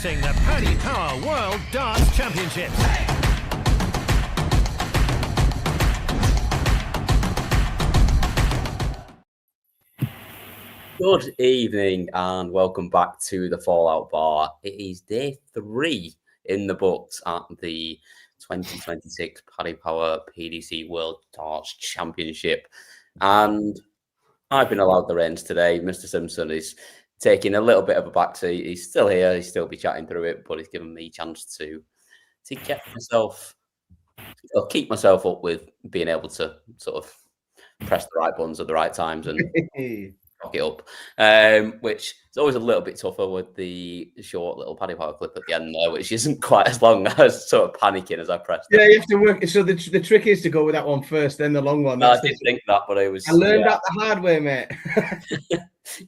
introducing the PDC World Darts Championship. Good evening and welcome back to the Fallout Bar. It is day 3 in the books at the 2026 Paddy Power PDC World Darts Championship. And I've been allowed the reins today. Mr. Simpson is taking a little bit of a backseat. He's still here. He'll still be chatting through it, but he's given me a chance to get myself, or keep myself up with being able to sort of press the right buttons at the right times and it up, which is always a little bit tougher with the short little Paddy Power clip at the end there, which isn't quite as long. I was sort of panicking as I pressed it. Yeah, you have to work. So the trick is to go with that one first, then the long one. No, I didn't think that, but I learned that the hard way, mate.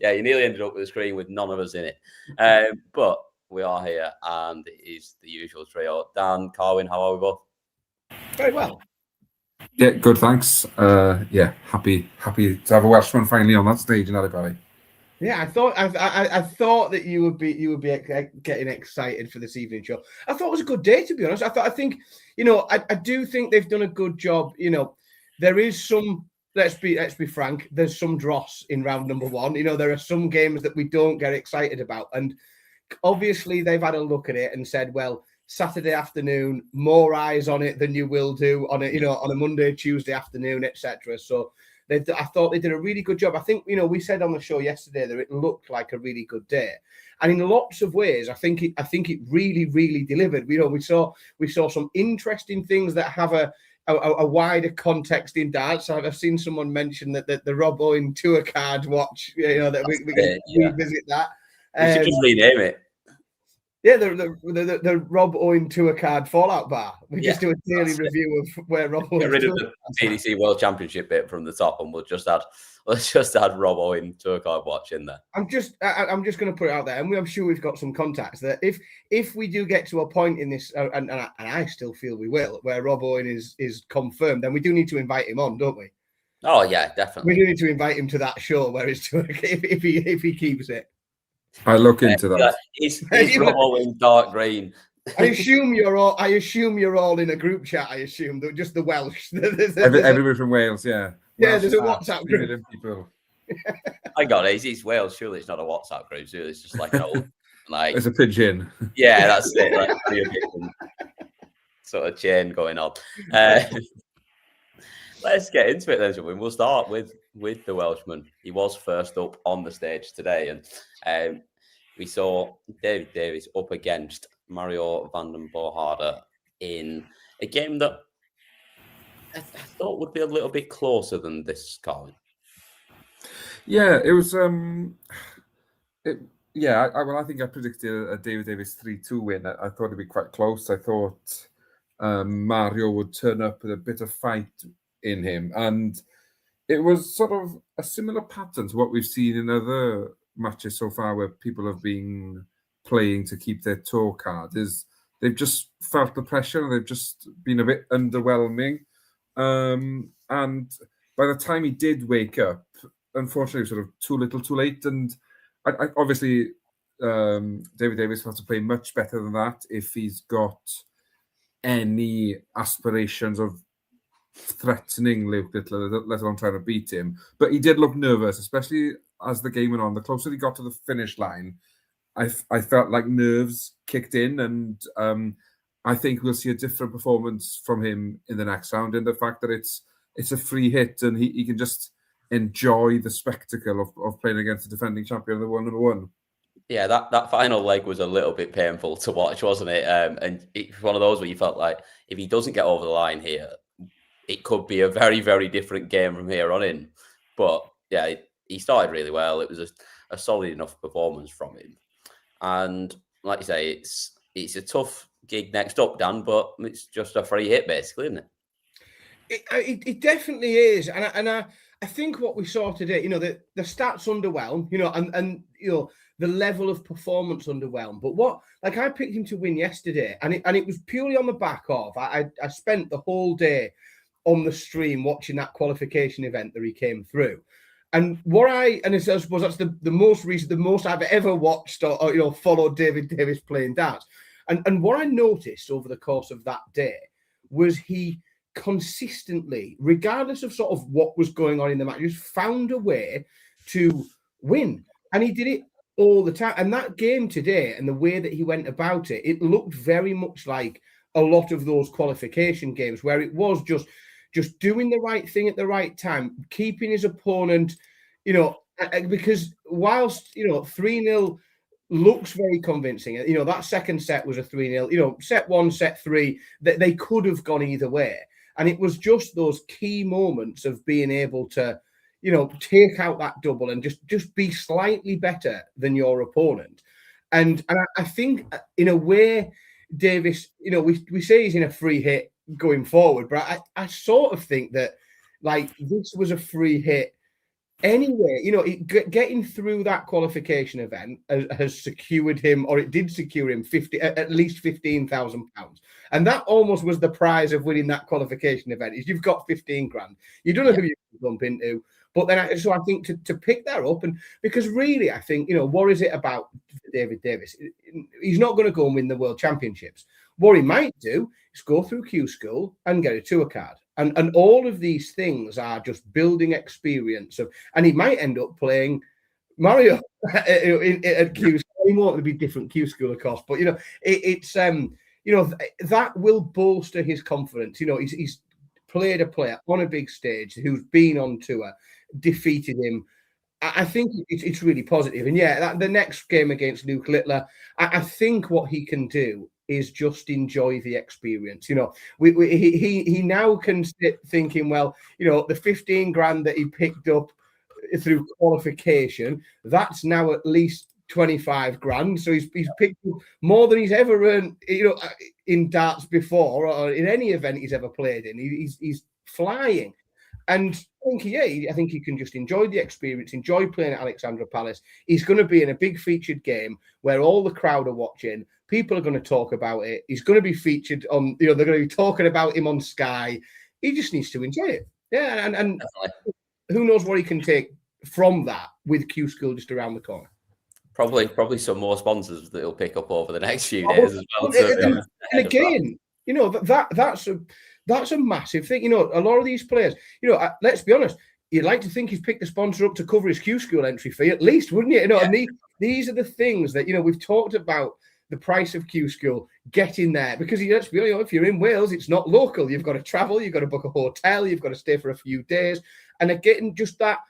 Yeah, you nearly ended up with a screen with none of us in it. But we are here, and it is the usual trio. Dan, Carwin, how are we both? Very well. Yeah, good, thanks. Yeah, happy to have a Welshman finally on that stage in Valley. Yeah, I thought that you would be getting excited for this evening show. I thought it was a good day, to be honest. I think I do think they've done a good job. There is some. Let's be frank. There's some dross in round number 1. There are some games that we don't get excited about, and obviously they've had a look at it and said, well, Saturday afternoon, more eyes on it than you will do on it, on a Monday, Tuesday afternoon, etc. So I thought they did a really good job. I think, we said on the show yesterday that it looked like a really good day, and in lots of ways, I think it really, really delivered. We saw some interesting things that have a wider context in darts. I've seen someone mention that the Rob Owen tour card watch, that we can revisit that. We should just rename it. Yeah, the Rob Owen tour card Fallout Bar. We just do a daily review of where Rob Owen. Get rid of the PDC World Championship bit from the top, and let's just add Rob Owen tour card watch in there. I'm just going to put it out there, and I'm sure we've got some contacts that if we do get to a point in this, and I still feel we will, where Rob Owen is confirmed, then we do need to invite him on, don't we? Oh yeah, definitely. We do need to invite him to that show where his tour, if he keeps it. I look into that. It's Rob Owen dark green. I assume you're all in a group chat. I assume just the Welsh. Everybody from Wales, yeah. Yeah, Welsh there's a WhatsApp group. People. I got it. It's Wales. Surely it's not a WhatsApp group. Surely it's just like an old, It's a pigeon. Yeah, that's it. Like sort of chain going on. Let's get into it then, shall we? We'll start with the Welshman. He was first up on the stage today, and we saw David Davies up against Mario van den Boerhaarde in a game that I thought would be a little bit closer than this, Colin. Yeah, it was. I think I predicted a David Davies 3-2 win. I thought it'd be quite close. I thought Mario would turn up with a bit of fight in him, and it was sort of a similar pattern to what we've seen in other matches so far, where people have been playing to keep their tour card. Is they've just felt the pressure and they've just been a bit underwhelming, and by the time he did wake up, unfortunately, sort of too little, too late. And I obviously David Davies has to play much better than that if he's got any aspirations of threatening Luke Littler, let alone trying to beat him. But he did look nervous, especially as the game went on. The closer he got to the finish line, I felt like nerves kicked in, and I think we'll see a different performance from him in the next round. And the fact that it's a free hit and he can just enjoy the spectacle of playing against the defending champion of the number one. Yeah, that final leg was a little bit painful to watch, wasn't it? And it's one of those where you felt like if he doesn't get over the line here, it could be a very, very different game from here on in. But yeah, he started really well. It was a solid enough performance from him. And like you say, it's a tough gig next up, Dan, but it's just a free hit, basically, isn't it? It definitely is. And I think what we saw today, the stats underwhelm, and the level of performance underwhelmed. But I picked him to win yesterday, and it was purely on the back of I spent the whole day on the stream watching that qualification event that he came through. And I suppose that's the most recent, the most I've ever watched or followed David Davis playing darts. And what I noticed over the course of that day was he consistently, regardless of sort of what was going on in the match, just found a way to win. And he did it all the time. And that game today and the way that he went about it, it looked very much like a lot of those qualification games where it was just doing the right thing at the right time, keeping his opponent, because whilst, 3-0 looks very convincing. That second set was a 3-0. Set 1, set 3, they could have gone either way. And it was just those key moments of being able to, take out that double and just be slightly better than your opponent. And I think in a way, Davis, we say he's in a free hit going forward, but I sort of think that like this was a free hit anyway. Getting through that qualification event has secured him, or it did secure him at least £15,000, and that almost was the prize of winning that qualification event. Is you've got 15 grand. You don't know who you can bump into, but then I think to pick that up, and because really I think what is it about David Davis? He's not going to go and win the World Championships. What he might do is go through Q School and get a tour card. And all of these things are just building experience and he might end up playing Mario at Q School. He won't be different Q School, of course, but it's that will bolster his confidence. He's played a player on a big stage who's been on tour, defeated him. I think it's really positive. And the next game against Luke Littler, I think what he can do is just enjoy the experience. He now can sit thinking, well, the 15 grand that he picked up through qualification, that's now at least 25 grand. So he's picked up more than he's ever earned, in darts before or in any event he's ever played in. He's flying. And I think he can just enjoy the experience, enjoy playing at Alexandra Palace. He's going to be in a big featured game where all the crowd are watching. People are going to talk about it. He's going to be featured on, they're going to be talking about him on Sky. He just needs to enjoy it. Yeah, and who knows what he can take from that with Q School just around the corner. Probably some more sponsors that he'll pick up over the next few days as well. And again, that's a massive thing. A lot of these players, let's be honest, you'd like to think he's picked the sponsor up to cover his Q School entry fee at least, wouldn't you? And these are the things that, we've talked about the price of Q School, getting there, because let's be honest, if you're in Wales, it's not local. You've got to travel, you've got to book a hotel, you've got to stay for a few days, and getting just that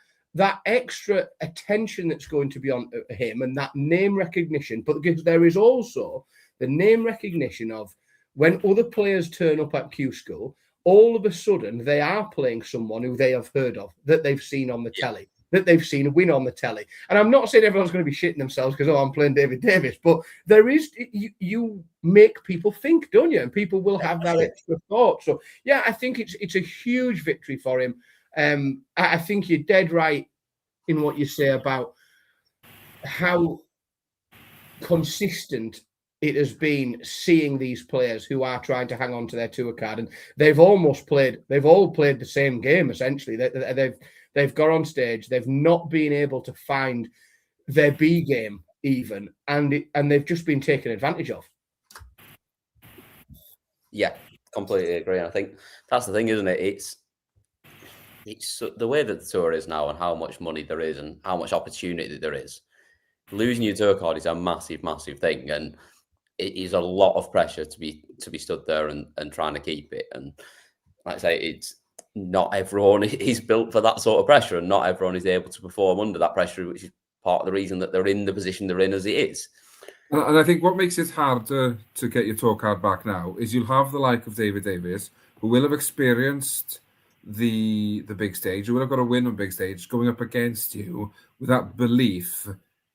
extra attention that's going to be on him and that name recognition. But because there is also the name recognition of when other players turn up at Q School, all of a sudden they are playing someone who they have heard of, that they've seen on the telly, that they've seen win on the telly. And I'm not saying everyone's going to be shitting themselves because, I'm playing David Davis, but there is, you make people think, don't you? And people will have that extra thought. So, I think it's a huge victory for him. I think you're dead right in what you say about how consistent it has been seeing these players who are trying to hang on to their tour card, and they've all played the same game essentially. They've got on stage, they've not been able to find their B game even, and they've just been taken advantage of. Yeah, completely agree. And I think that's the thing, isn't it? It's the way that the tour is now and how much money there is and how much opportunity there is. Losing your tour card is a massive, massive thing, and it is a lot of pressure to be stood there and trying to keep it. And like I say, it's not everyone is built for that sort of pressure, and not everyone is able to perform under that pressure, which is part of the reason that they're in the position they're in as it is. And I think what makes it harder to get your tour card back now is you'll have the like of David Davis, who will have experienced the big stage, who will have got a win on big stage, going up against you with that belief,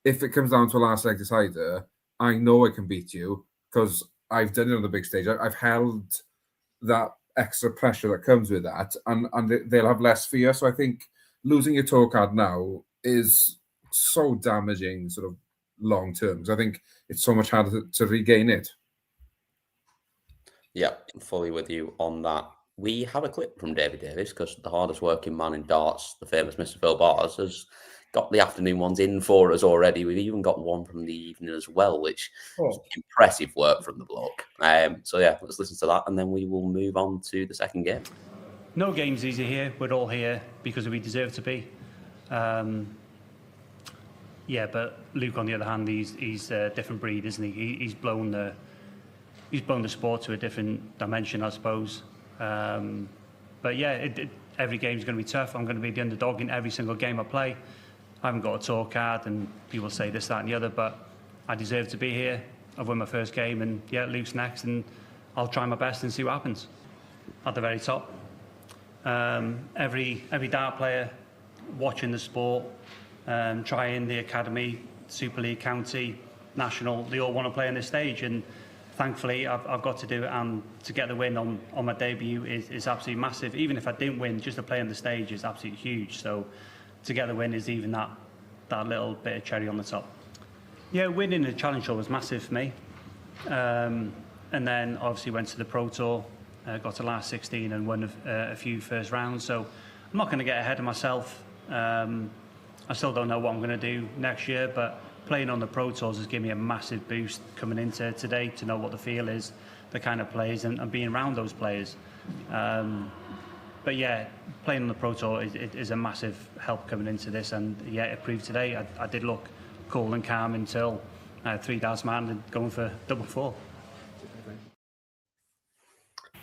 if it comes down to a last leg decider, I know I can beat you because I've done it on the big stage. I've held that extra pressure that comes with that, and they'll have less fear. So I think losing your tour card now is so damaging sort of long term, because I think it's so much harder to regain it. Yeah, fully with you on that. we have a clip from David Davis because the hardest working man in darts, the famous Mr. Phil Bars, has got the afternoon ones in for us already. We've even got one from the evening as well, which is impressive work from the bloke. So yeah, let's listen to that and then we will move on to the second game. No game's easy here. We're all here because we deserve to be. Yeah, but Luke, on the other hand, he's a different breed, isn't he? He's blown the sport to a different dimension, I suppose. But yeah, every game's going to be tough. I'm going to be the underdog in every single game I play. I haven't got a tour card, and people say this, that, and the other, but I deserve to be here. I've won my first game, and yeah, Luke's next, and I'll try my best and see what happens. At the very top, every dart player watching the sport, trying the academy, Super League, county, national, they all want to play on this stage, and thankfully I've got to do it, and to get the win on my debut is absolutely massive. Even if I didn't win, just to play on the stage is absolutely huge. So to get the win is even that little bit of cherry on the top. Yeah, winning the Challenge Tour was massive for me. And then obviously went to the Pro Tour, got to last 16 and won a few first rounds. So I'm not going to get ahead of myself. I still don't know what I'm going to do next year, but playing on the Pro Tours has given me a massive boost coming into today to know what the feel is, the kind of players, and being around those players. But yeah, playing on the Pro Tour is a massive help coming into this, and yeah, it proved today. I did look cool and calm until 3 darts man and going for double four.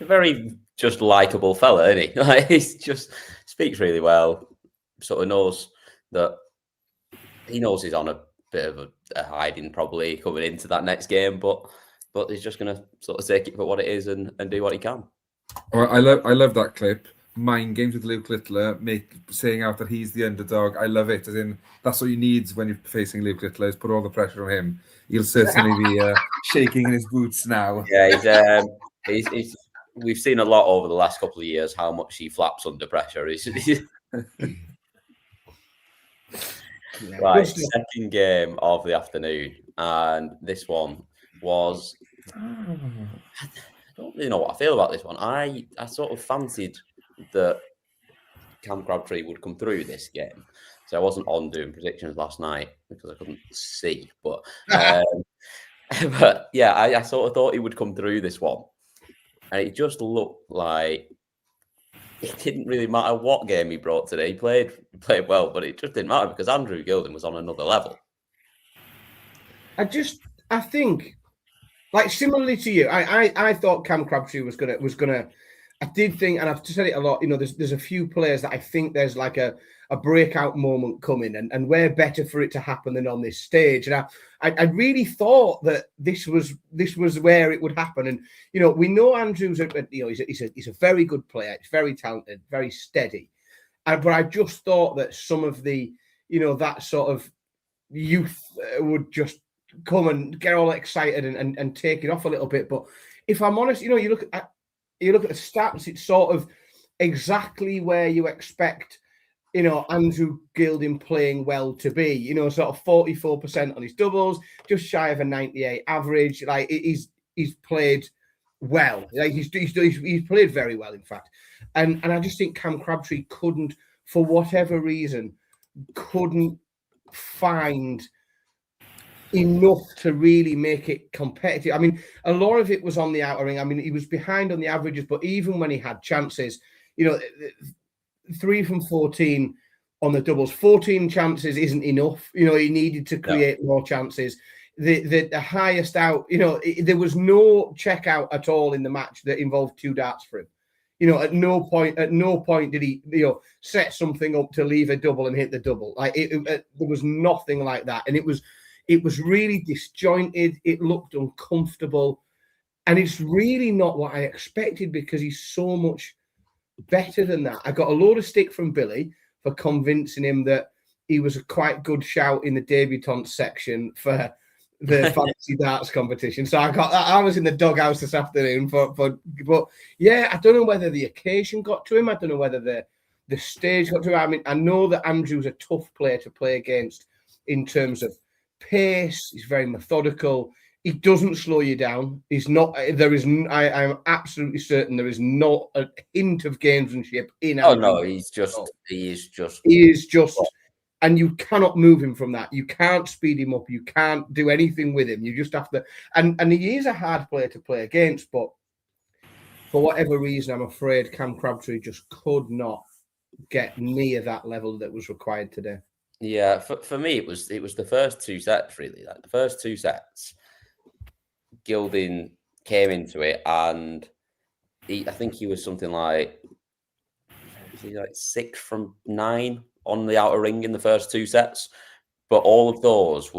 A very just likeable fella, isn't he? Like, he just speaks really well. Sort of knows that he knows he's on a bit of a hiding probably coming into that next game, but he's just going to sort of take it for what it is and do what he can. Oh, I love that clip. Mind games with Luke Littler, saying out that he's the underdog. I love it. As in, that's what you need when you're facing Luke Littler, is put all the pressure on him. He'll certainly be shaking in his boots now. Yeah, he's we've seen a lot over the last couple of years how much he flaps under pressure. Right, second game of the afternoon, and this one was. I don't really know what I feel about this one. I sort of fancied that Cam Crabtree would come through this game, so I wasn't on doing predictions last night because I couldn't see. But but yeah, I sort of thought he would come through this one, and it just looked like it didn't really matter what game he brought today. He played well, but it just didn't matter because Andrew Gilden was on another level. I think, like, similarly to you, I thought Cam Crabtree was gonna. I did think, and I've said it a lot. You know, there's a few players that I think there's like a breakout moment coming, and we're better for it to happen than on this stage. And I really thought that this was where it would happen. And you know, we know Andrew's he's a very good player. He's very talented, very steady. But I just thought that some of the that sort of youth would just come and get all excited and take it off a little bit. But if I'm honest, you look at the stats, it's sort of exactly where you expect, Andrew Gilden playing well to be, sort of 44% on his doubles, just shy of a 98 average. Like, he's played well. Like, he's played very well, in fact. And I just think Cam Crabtree couldn't, for whatever reason, couldn't find enough to really make it competitive. I mean, a lot of it was on the outer ring. I mean, he was behind on the averages, but even when he had chances, 3 from 14 on the doubles, 14 chances isn't enough. He needed to create more chances. The highest out, there was no check out at all in the match that involved 2 darts for him. At no point did he, set something up to leave a double and hit the double. Like, there was nothing like that. And it was really disjointed. It looked uncomfortable. And it's really not what I expected because he's so much better than that. I got a load of stick from Billy for convincing him that he was a quite good shout in the debutante section for the fantasy darts competition. So I was in the doghouse this afternoon but yeah, I don't know whether the occasion got to him. I don't know whether the stage got to him. I mean, I know that Andrew's a tough player to play against in terms of pace. He's very methodical. He doesn't slow you down. He's not. There is. I'm absolutely certain there is not a hint of gamesmanship in. Oh no, he is just. He is just. And you cannot move him from that. You can't speed him up. You can't do anything with him. You just have to. And he is a hard player to play against, but for whatever reason, I'm afraid Cam Crabtree just could not get near that level that was required today. Yeah, for me, it was the first two sets really. Like the first two sets, Gilding came into it, and I think he was something like 6 from 9 on the outer ring in the first two sets, but all of those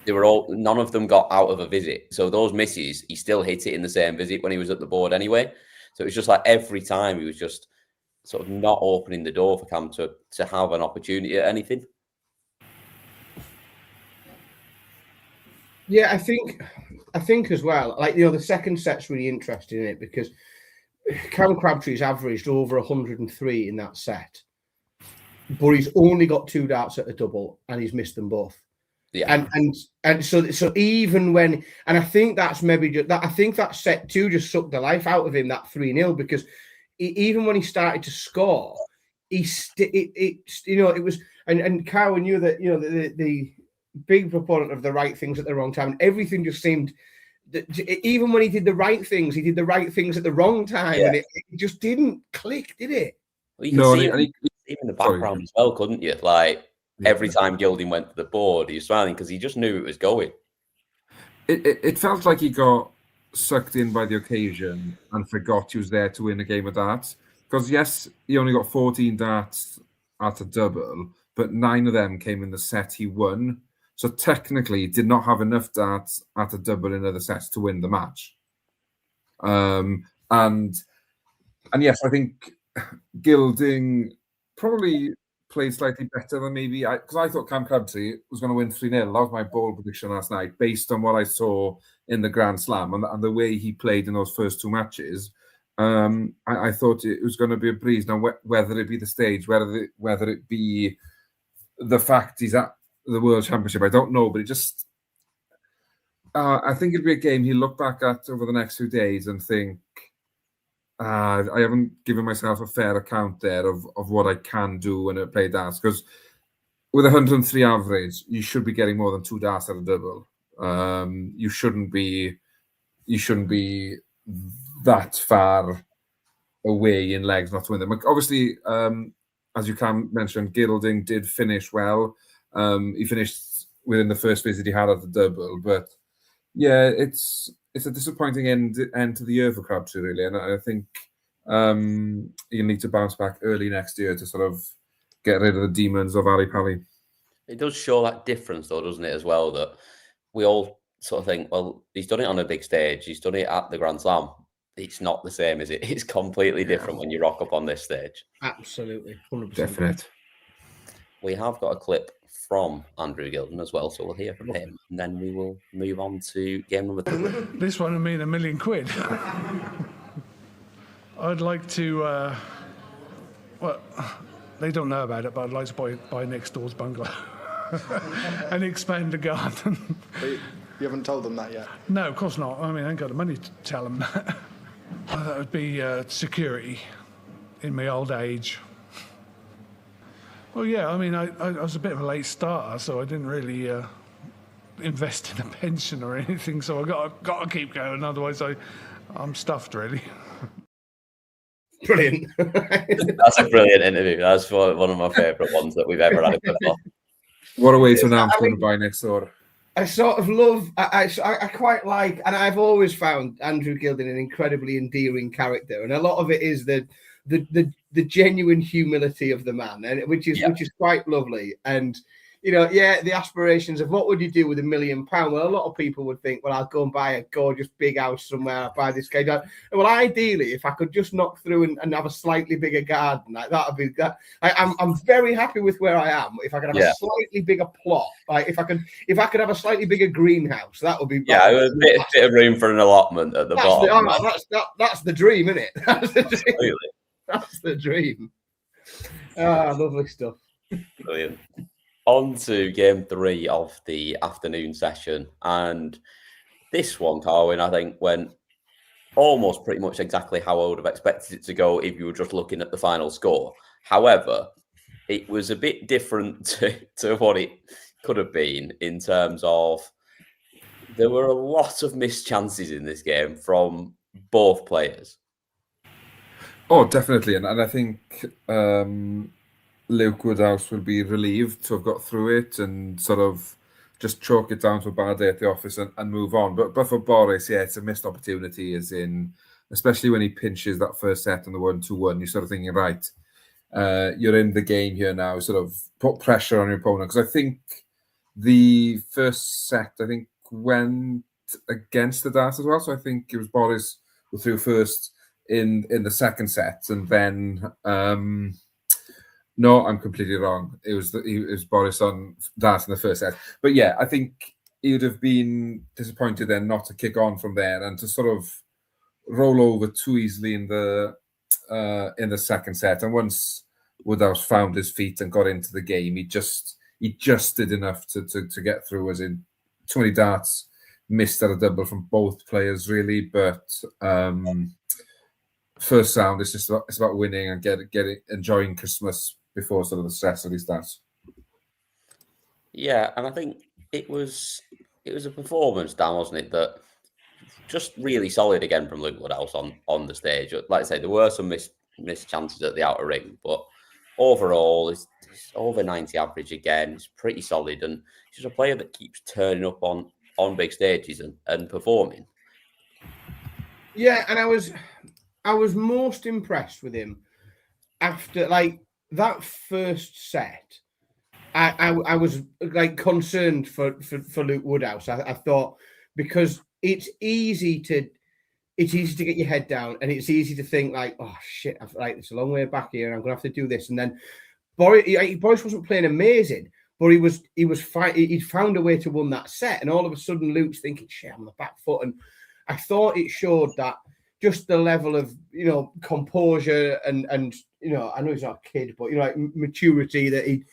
none of them got out of a visit. So those misses, he still hit it in the same visit when he was at the board anyway. So it was just like every time he was just sort of not opening the door for Cam to have an opportunity at anything. Yeah, I think as well, like, the second set's really interesting in it because Cam Crabtree's averaged over 103 in that set, but he's only got 2 darts at a double and he's missed them both. Yeah, and so even when, and I think that's maybe just that. I think that set 2 just sucked the life out of him, that 3-0, because even when he started to score, it was, and Kyle knew that, the big proponent of the right things at the wrong time, and everything just seemed that even when he did the right things, he did the right things at the wrong time, and it just didn't click, did it? Well, you could see him in the background as well, couldn't you? Like every time Gilding went to the board, he was smiling because he just knew it was going. It felt like he got sucked in by the occasion and forgot he was there to win a game of darts. Because yes, he only got 14 darts at a double, but 9 of them came in the set he won. So technically, he did not have enough darts at a double in other sets to win the match. And yes, I think Gilding probably played slightly better than maybe because I thought Cam Crabtree was going to win 3-0. That was my bold prediction last night, based on what I saw in the Grand Slam and the way he played in those first 2 matches. I thought it was going to be a breeze. Now, whether it be the stage, whether it be the fact he's at the World Championship, I don't know, but it just I think it'd be a game he'll look back at over the next few days and think, I haven't given myself a fair account there of what I can do when I play darts, because with 103 average, you should be getting more than 2 darts at a double. You shouldn't be that far away in legs not to win them. Obviously, as you can mention, Gilding did finish well. He finished within the first visit he had at the double, but yeah, it's a disappointing end to the year for Crabtree, really, and I think you need to bounce back early next year to sort of get rid of the demons of Ali Pali. It does show that difference, though, doesn't it, as well, that we all sort of think, well, he's done it on a big stage, he's done it at the Grand Slam. It's not the same, is it? It's completely different when you rock up on this stage. Absolutely, 100%. Definite. We have got a clip from Andrew Gilding as well, so we'll hear from him, and then we will move on to game number 3. This one will mean £1 million. I'd like to, well, they don't know about it, but I'd like to buy next door's bungalow and expand the garden. You haven't told them that yet? No, of course not. I mean, I ain't got the money to tell them that. That would be security in my old age. Well, yeah, I mean, I was a bit of a late starter, so I didn't really invest in a pension or anything, so I got to keep going, otherwise I'm stuffed, really. Brilliant. That's a brilliant interview. That's one of my favourite ones that we've ever had before. What a way to announce going to buy next door. I sort of love, I quite like, and I've always found Andrew Gilding an incredibly endearing character, and a lot of it is the genuine humility of the man, and which is quite lovely. And the aspirations of what would you do with £1 million? Well, a lot of people would think, well, I'll go and buy a gorgeous big house somewhere, I'll buy this cage. Well, ideally, if I could just knock through and have a slightly bigger garden, like that would be that. I'm very happy with where I am. If I could have a slightly bigger plot, like if I could have a slightly bigger greenhouse, that would be a bit of room for an allotment at the bottom. That's the dream, isn't it? That's the dream. Absolutely. That's the dream. Ah, lovely stuff. Brilliant. on to game 3 of the afternoon session. And this one, Carwyn, I think went almost pretty much exactly how I would have expected it to go if you were just looking at the final score. However, it was a bit different to what it could have been in terms of there were a lot of missed chances in this game from both players. Oh, definitely. And I think Luke Woodhouse will be relieved to have got through it and sort of just chalk it down to a bad day at the office and move on. But for Boris, yeah, it's a missed opportunity, as in, especially when he pinches that first set on the 1-2-1, you're sort of thinking, right, you're in the game here now, sort of put pressure on your opponent. Because I think the first set, went against the Darts as well. So I think it was Boris who threw first in the second set, and then no, I'm completely wrong. It was Boris on Darts in the first set. But yeah, I think he would have been disappointed then not to kick on from there and to sort of roll over too easily in the second set. And once Woodhouse found his feet and got into the game, he just did enough to get through. As in, too many darts missed at a double from both players, really. But first sound, it's about winning and enjoying Christmas before sort of the stress of these darts. Yeah, and I think it was a performance, Dan, wasn't it, that just really solid again from Luke Woodhouse on the stage. Like I say, there were some missed chances at the outer ring, but overall, it's over 90 average again. It's pretty solid, and he's just a player that keeps turning up on big stages and performing. Yeah, and I was most impressed with him after like that first set. I was like concerned for Luke Woodhouse. I thought, because it's easy to get your head down, and it's easy to think like, oh shit, it's a long way back here, and I'm gonna have to do this. And then Boris wasn't playing amazing, but he found a way to win that set, and all of a sudden Luke's thinking, shit, I'm on the back foot. And I thought it showed that just the level of, composure and I know he's not a kid, but like maturity that he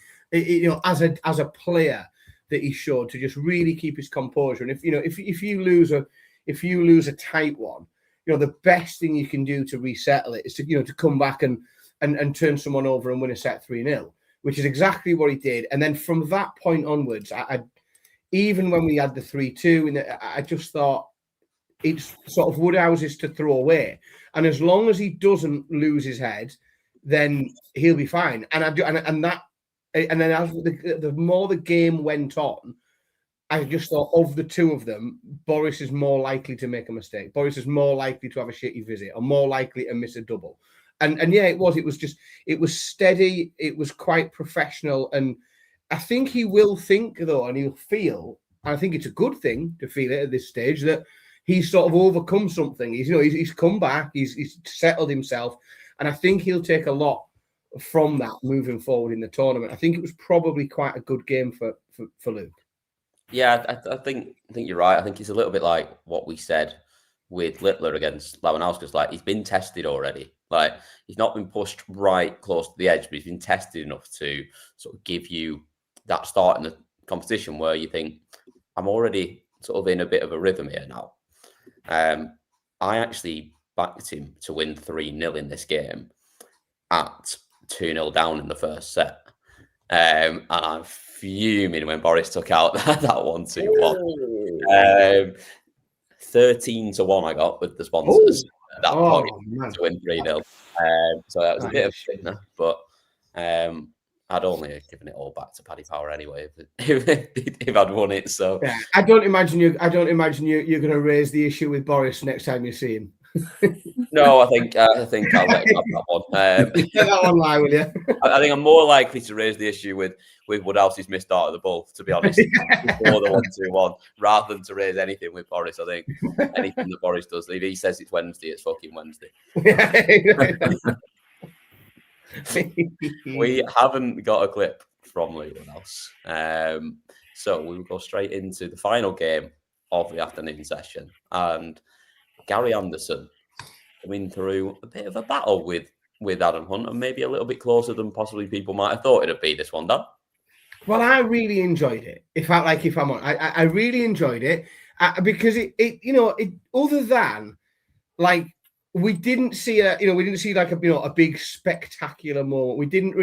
as a player that he showed, to just really keep his composure. And if you lose a tight one, the best thing you can do to resettle it is to come back and turn someone over and win a set 3-0, which is exactly what he did. And then from that point onwards, I even when we had the 3-2, I just thought, it's sort of Woodhouse's to throw away, and as long as he doesn't lose his head, then he'll be fine. And then as the more the game went on, I just thought, of the two of them, Boris is more likely to make a mistake. Boris is more likely to have a shitty visit, or more likely to miss a double. And yeah, it was steady. It was quite professional, and I think he will think though, and he'll feel. I think it's a good thing to feel it at this stage that he's sort of overcome something. He's come back. He's settled himself, and I think he'll take a lot from that moving forward in the tournament. I think it was probably quite a good game for Luke. Yeah, I think you're right. I think it's a little bit like what we said with Littler against Lewandowski. Like, he's been tested already. Like, he's not been pushed right close to the edge, but he's been tested enough to sort of give you that start in the competition where you think, I'm already sort of in a bit of a rhythm here now. I actually backed him to win 3-0 in this game at 2-0 down in the first set. And I'm fuming when Boris took out that 1-2-1. 13-1 I got with the sponsors at that point to win 3-0. So that was a bit of a fitna, but I'd only given it all back to Paddy Power anyway if I'd won it. So yeah, I don't imagine you're going to raise the issue with Boris next time you see him. No, I think I'll let him have that one. Let that one lie, will you? I think I'm more likely to raise the issue with Woodhouse's missed start of the ball, to be honest, before the 1-2-1, rather than to raise anything with Boris. I think anything that Boris does, if he says it's Wednesday, it's fucking Wednesday. We haven't got a clip from Luke Woodhouse, so we will go straight into the final game of the afternoon session, and Gary Anderson coming through a bit of a battle with Adam Hunt, and maybe a little bit closer than possibly people might have thought it'd be this one, Dan. Well, I really enjoyed it. If I'm on, I really enjoyed it because it other than like we didn't see like a big spectacular moment. We didn't,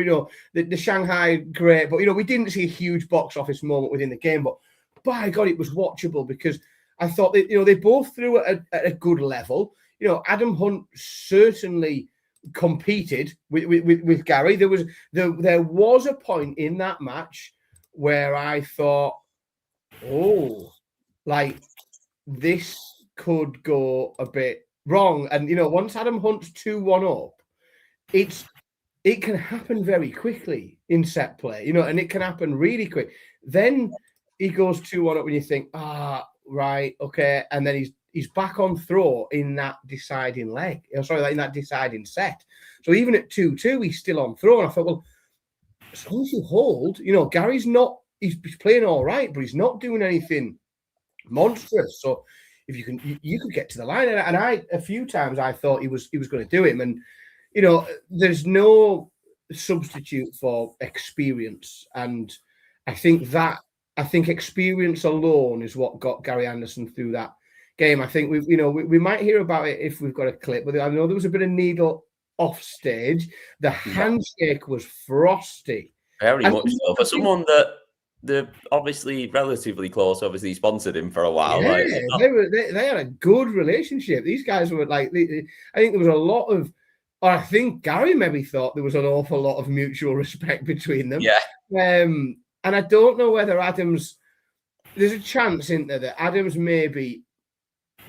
the Shanghai great, but we didn't see a huge box office moment within the game. But by God, it was watchable because I thought that they both threw at a good level. Adam Hunt certainly competed with Gary. There was a point in that match where I thought, oh, like this could go a bit wrong. And once Adam Hunt's 2-1 up, it can happen very quickly in set play, and it can happen really quick. Then he goes 2-1 up when you think, right, okay, and then he's back on throw in that deciding leg. In that deciding set. So even at 2-2, he's still on throw. And I thought, well, as long as you hold, Gary's not, he's playing all right, but he's not doing anything monstrous. So if you could get to the line. And a few times I thought he was going to do him. And, there's no substitute for experience. And I think experience alone is what got Gary Anderson through that game. I think we might hear about it if we've got a clip, but I know there was a bit of needle off stage. The handshake was frosty. Very much so. For someone that they're obviously relatively close, obviously sponsored him for a while. Yeah, they had a good relationship. These guys were like, I think there was a lot of, or I think Gary maybe thought there was an awful lot of mutual respect between them. Yeah. And I don't know whether there's a chance, isn't there, that Adams maybe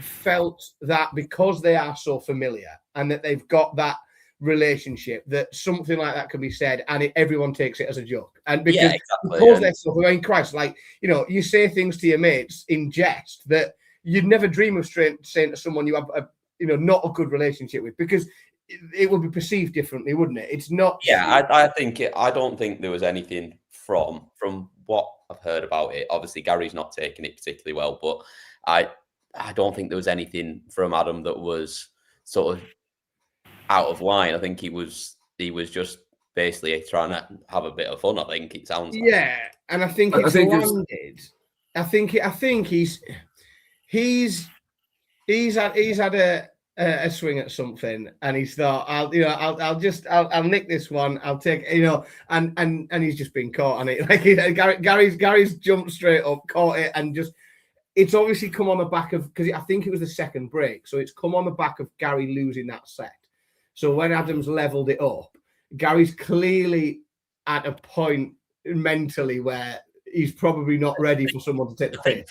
felt that because they are so familiar and that they've got that relationship, that something like that can be said and everyone takes it as a joke. And because they're so, I mean, Christ, you say things to your mates in jest that you'd never dream of saying to someone you have not a good relationship with, because it would be perceived differently, wouldn't it? It's not. Yeah, I don't think there was anything from what I've heard about it. Obviously, Gary's not taking it particularly well, but I don't think there was anything from Adam that was sort of out of line. I think he was just basically trying to have a bit of fun. I think it sounds like. Yeah, and I think it's landed. I think he's had a swing at something, and he's thought, I'll nick this one. I'll take, and he's just been caught on it. Like Gary's jumped straight up, caught it, and just. It's obviously come on the back of, because I think it was the second break, so it's come on the back of Gary losing that set. So when Adams leveled it up, Gary's clearly at a point mentally where he's probably not ready for someone to take the piss.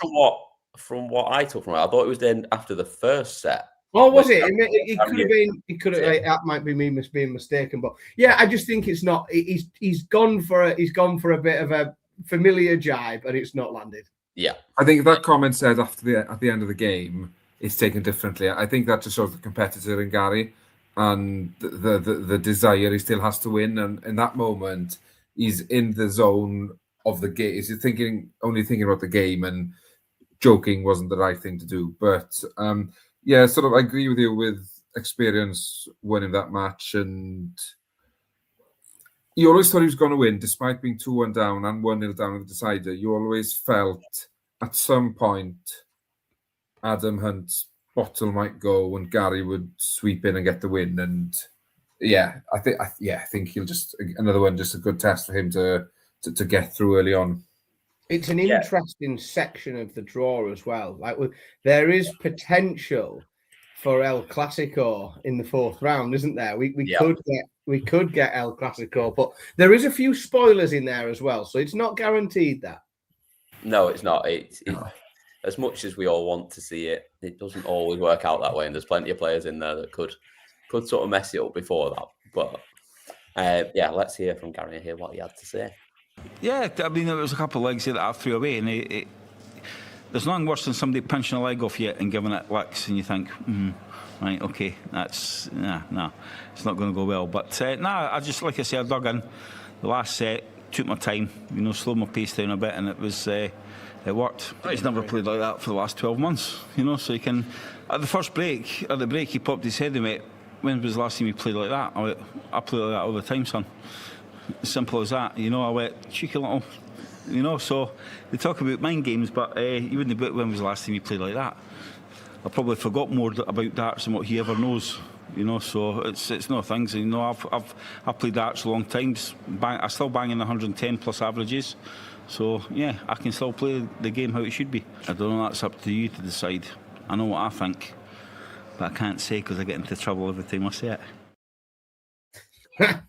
From what I took from it, I thought it was then after the first set. Oh, was it? It could have been. It could have. That might be me being mistaken, but yeah, I just think it's not. He's gone for a bit of a familiar jibe, and it's not landed. Yeah, I think that comment said at the end of the game, it's taken differently. I think that just shows the competitor in Gary and the desire he still has to win. And in that moment, he's in the zone of the game. He's only thinking about the game, and joking wasn't the right thing to do. But yeah, sort of, I agree with you with experience winning that match, and you always thought he was going to win, despite being 2-1 down and 1-0 down at the decider. You always felt at some point Adam Hunt's bottle might go and Gary would sweep in and get the win. And yeah, I think he'll just another one, just a good test for him to get through early on. It's an interesting section of the draw as well. Like there is potential for El Clasico in the fourth round, isn't there? We could get El Clasico, but there is a few spoilers in there as well, so it's not guaranteed that. No, it's not. It's as much as we all want to see it, it doesn't always work out that way, and there's plenty of players in there that could sort of mess it up before that. But yeah, let's hear from Gary here what he had to say. Yeah, I mean, there was a couple of legs here that I threw away, and there's nothing worse than somebody pinching a leg off you and giving it licks, and you think, right, okay, that's no, it's not going to go well. But I just, like I said, I dug in the last set, took my time, slowed my pace down a bit, and it worked. He's never played like that for the last 12 months, so you can. At the break, he popped his head and went, "When was the last time you played like that?" I went, "I play like that all the time, son." As simple as that, I went, cheeky little You know, so they talk about mind games, but you wouldn't be, when was the last time you played like that? I probably forgot more about darts than what he ever knows. You know, so it's no things. You know, I've played darts a long time. I still bang in the 110 plus averages. So yeah, I can still play the game how it should be. I don't know. That's up to you to decide. I know what I think, but I can't say because I get into trouble every time I say it.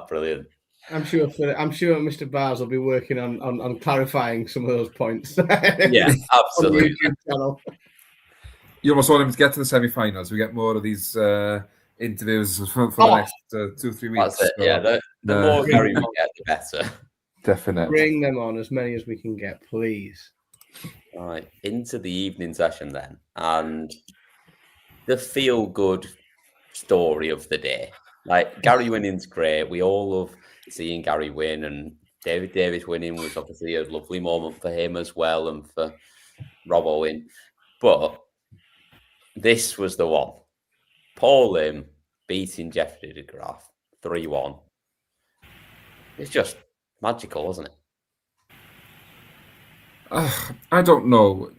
Brilliant. I'm sure Mr. Bars will be working on clarifying some of those points. Yeah, absolutely. On the YouTube channel. You almost want him to get to the semi-finals. We get more of these interviews for the next 2-3 weeks. That's it. So, yeah, the more Gary we get, the better. Definitely. Bring them on, as many as we can get, please. All right, into the evening session then, and the feel-good story of the day. Like, Gary winning's great. We all love seeing Gary win, and David Davis winning was obviously a lovely moment for him as well, and for Rob Owen. But this was the one. Paul Lim beating Jeffrey de Graaf 3-1. It's just magical, wasn't it? I don't know.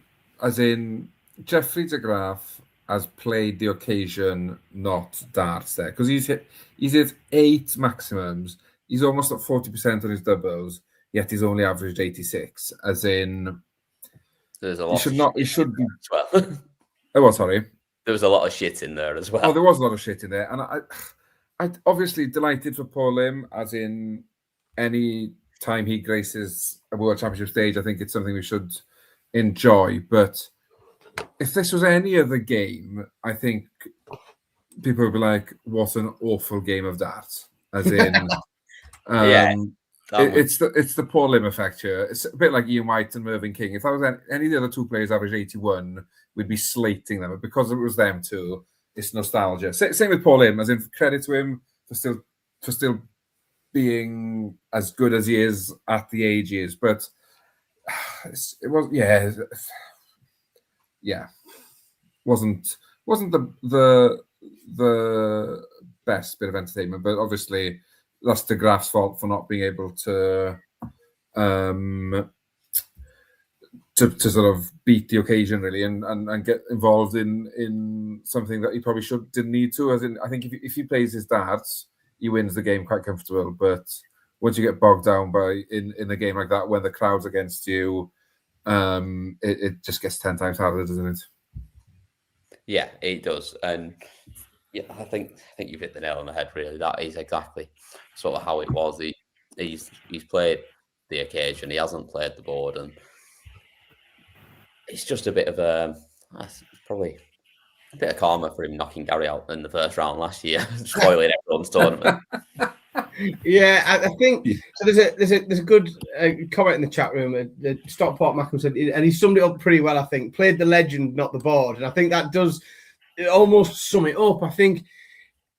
As in, Jeffrey de Graaf has played the occasion, not darts there, because he's hit 8 maximums. He's almost at 40% on his doubles, yet he's only averaged 86. As in, there's a lot. He should be as well. Oh, well, sorry. There was a lot of shit in there as well. Oh, there was a lot of shit in there, and I obviously delighted for Paul Lim. As in, any time he graces a World Championship stage, I think it's something we should enjoy. But if this was any other game, I think people would be like, "What an awful game of darts!" As in, it's the Paul Lim effect here. It's a bit like Ian White and Mervyn King. If I was any of the other two players averaged 81, we'd be slating them. But because it was them two, it's nostalgia. Same with Paul Lim. As in, credit to him for still being as good as he is at the age he is. But wasn't the best bit of entertainment. But obviously, that's de Graaf's fault for not being able to sort of beat the occasion really and get involved in something that he probably didn't need to. As in, I think if he plays his darts, he wins the game quite comfortable. But once you get bogged down in a game like that, when the crowd's against you, it just gets 10 times harder, doesn't it? Yeah, it does. And yeah, I think you've hit the nail on the head. Really, that is exactly sort of how it was. He's played the occasion. He hasn't played the board, and it's just a bit of probably a bit of karma for him knocking Gary out in the first round last year, spoiling everyone's tournament. Yeah, I think so. There's a good comment in the chat room. Stockport Mackham said, and he summed it up pretty well. I think played the legend, not the board, and I think that does almost sum it up. I think,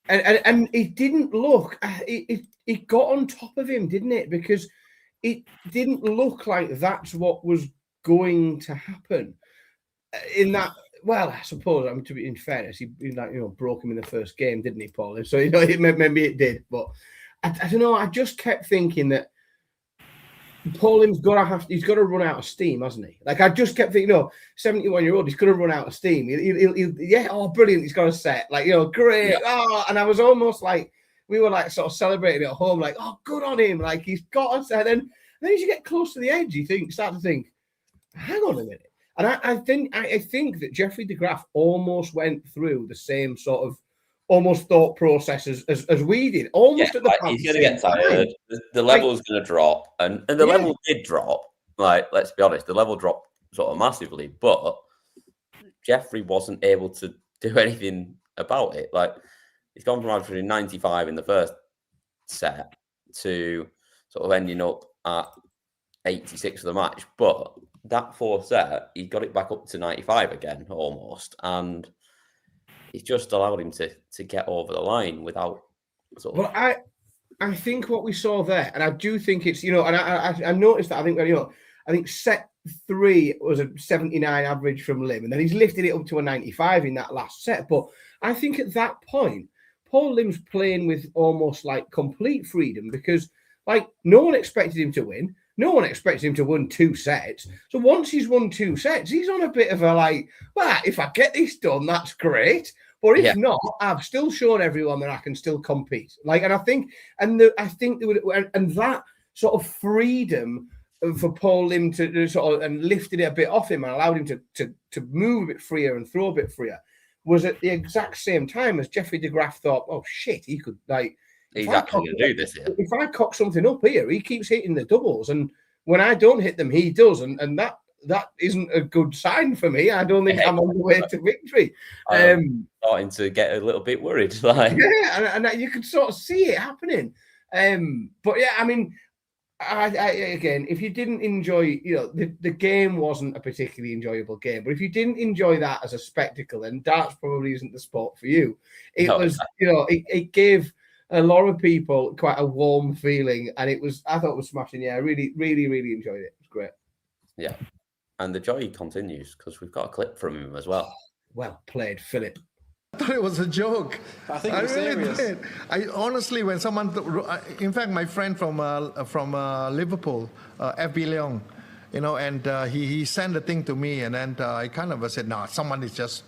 and it didn't look. It got on top of him, didn't it? Because it didn't look like that's what was going to happen. In that, well, I suppose. I mean, to be in fairness, he broke him in the first game, didn't he, Paul? So maybe it did, but. I don't know. I just kept thinking that Paul Lim's he's got to run out of steam, hasn't he? Like I just kept thinking, 71-year-old, he's going to run out of steam. He'll brilliant. He's got a set, great. Yeah. Oh, and I was almost like we were like sort of celebrating at home, like, oh, good on him. Like he's got a set. And then as you get close to the edge, you start to think, hang on a minute. And I think that Jeffrey de Graaf almost went through the same sort of almost thought process as we did. Almost at the he's going to get tired. The level's going to drop, and the level did drop. Like, let's be honest, the level dropped sort of massively, but Jeffrey wasn't able to do anything about it. Like, he's gone from averaging 95 in the first set to sort of ending up at 86 for the match. But that fourth set, he got it back up to 95 again, almost, and it just allowed him to get over the line without sort of... Well, I think what we saw there, and I do think it's, and I noticed that, I think set 3 was a 79 average from Lim, and then he's lifted it up to a 95 in that last set. But I think at that point, Paul Lim's playing with almost like complete freedom, because Like, no one expected him to win. No one expected him to win 2 sets. So once he's won 2 sets, he's on a bit of a like, well, if I get this done, that's great. But if not, I've still shown everyone that I can still compete. Like, and I think that sort of freedom for Paul Lim to sort of and lifted it a bit off him and allowed him to move a bit freer and throw a bit freer was at the exact same time as Jeffrey de Graaf thought, oh shit, he could like. He's actually going to do this here. If I cock something up here, he keeps hitting the doubles, and when I don't hit them, he does, and that isn't a good sign for me. I don't think I'm on the way to victory. Starting to get a little bit worried. Like, yeah, and you could sort of see it happening. But yeah, I mean, I again, if you didn't enjoy, the game wasn't a particularly enjoyable game, but if you didn't enjoy that as a spectacle, then darts probably isn't the sport for you. It it gave a lot of people quite a warm feeling, and I thought it was smashing. Yeah, I really, really, really enjoyed it. It was great. Yeah, and the joy continues because we've got a clip from him as well. Well played, Philip. I thought it was a joke. I think it was serious. Did. I honestly, when someone, in fact, my friend from Liverpool, FB Leong, and he sent the thing to me, and then I kind of said, "No, someone is just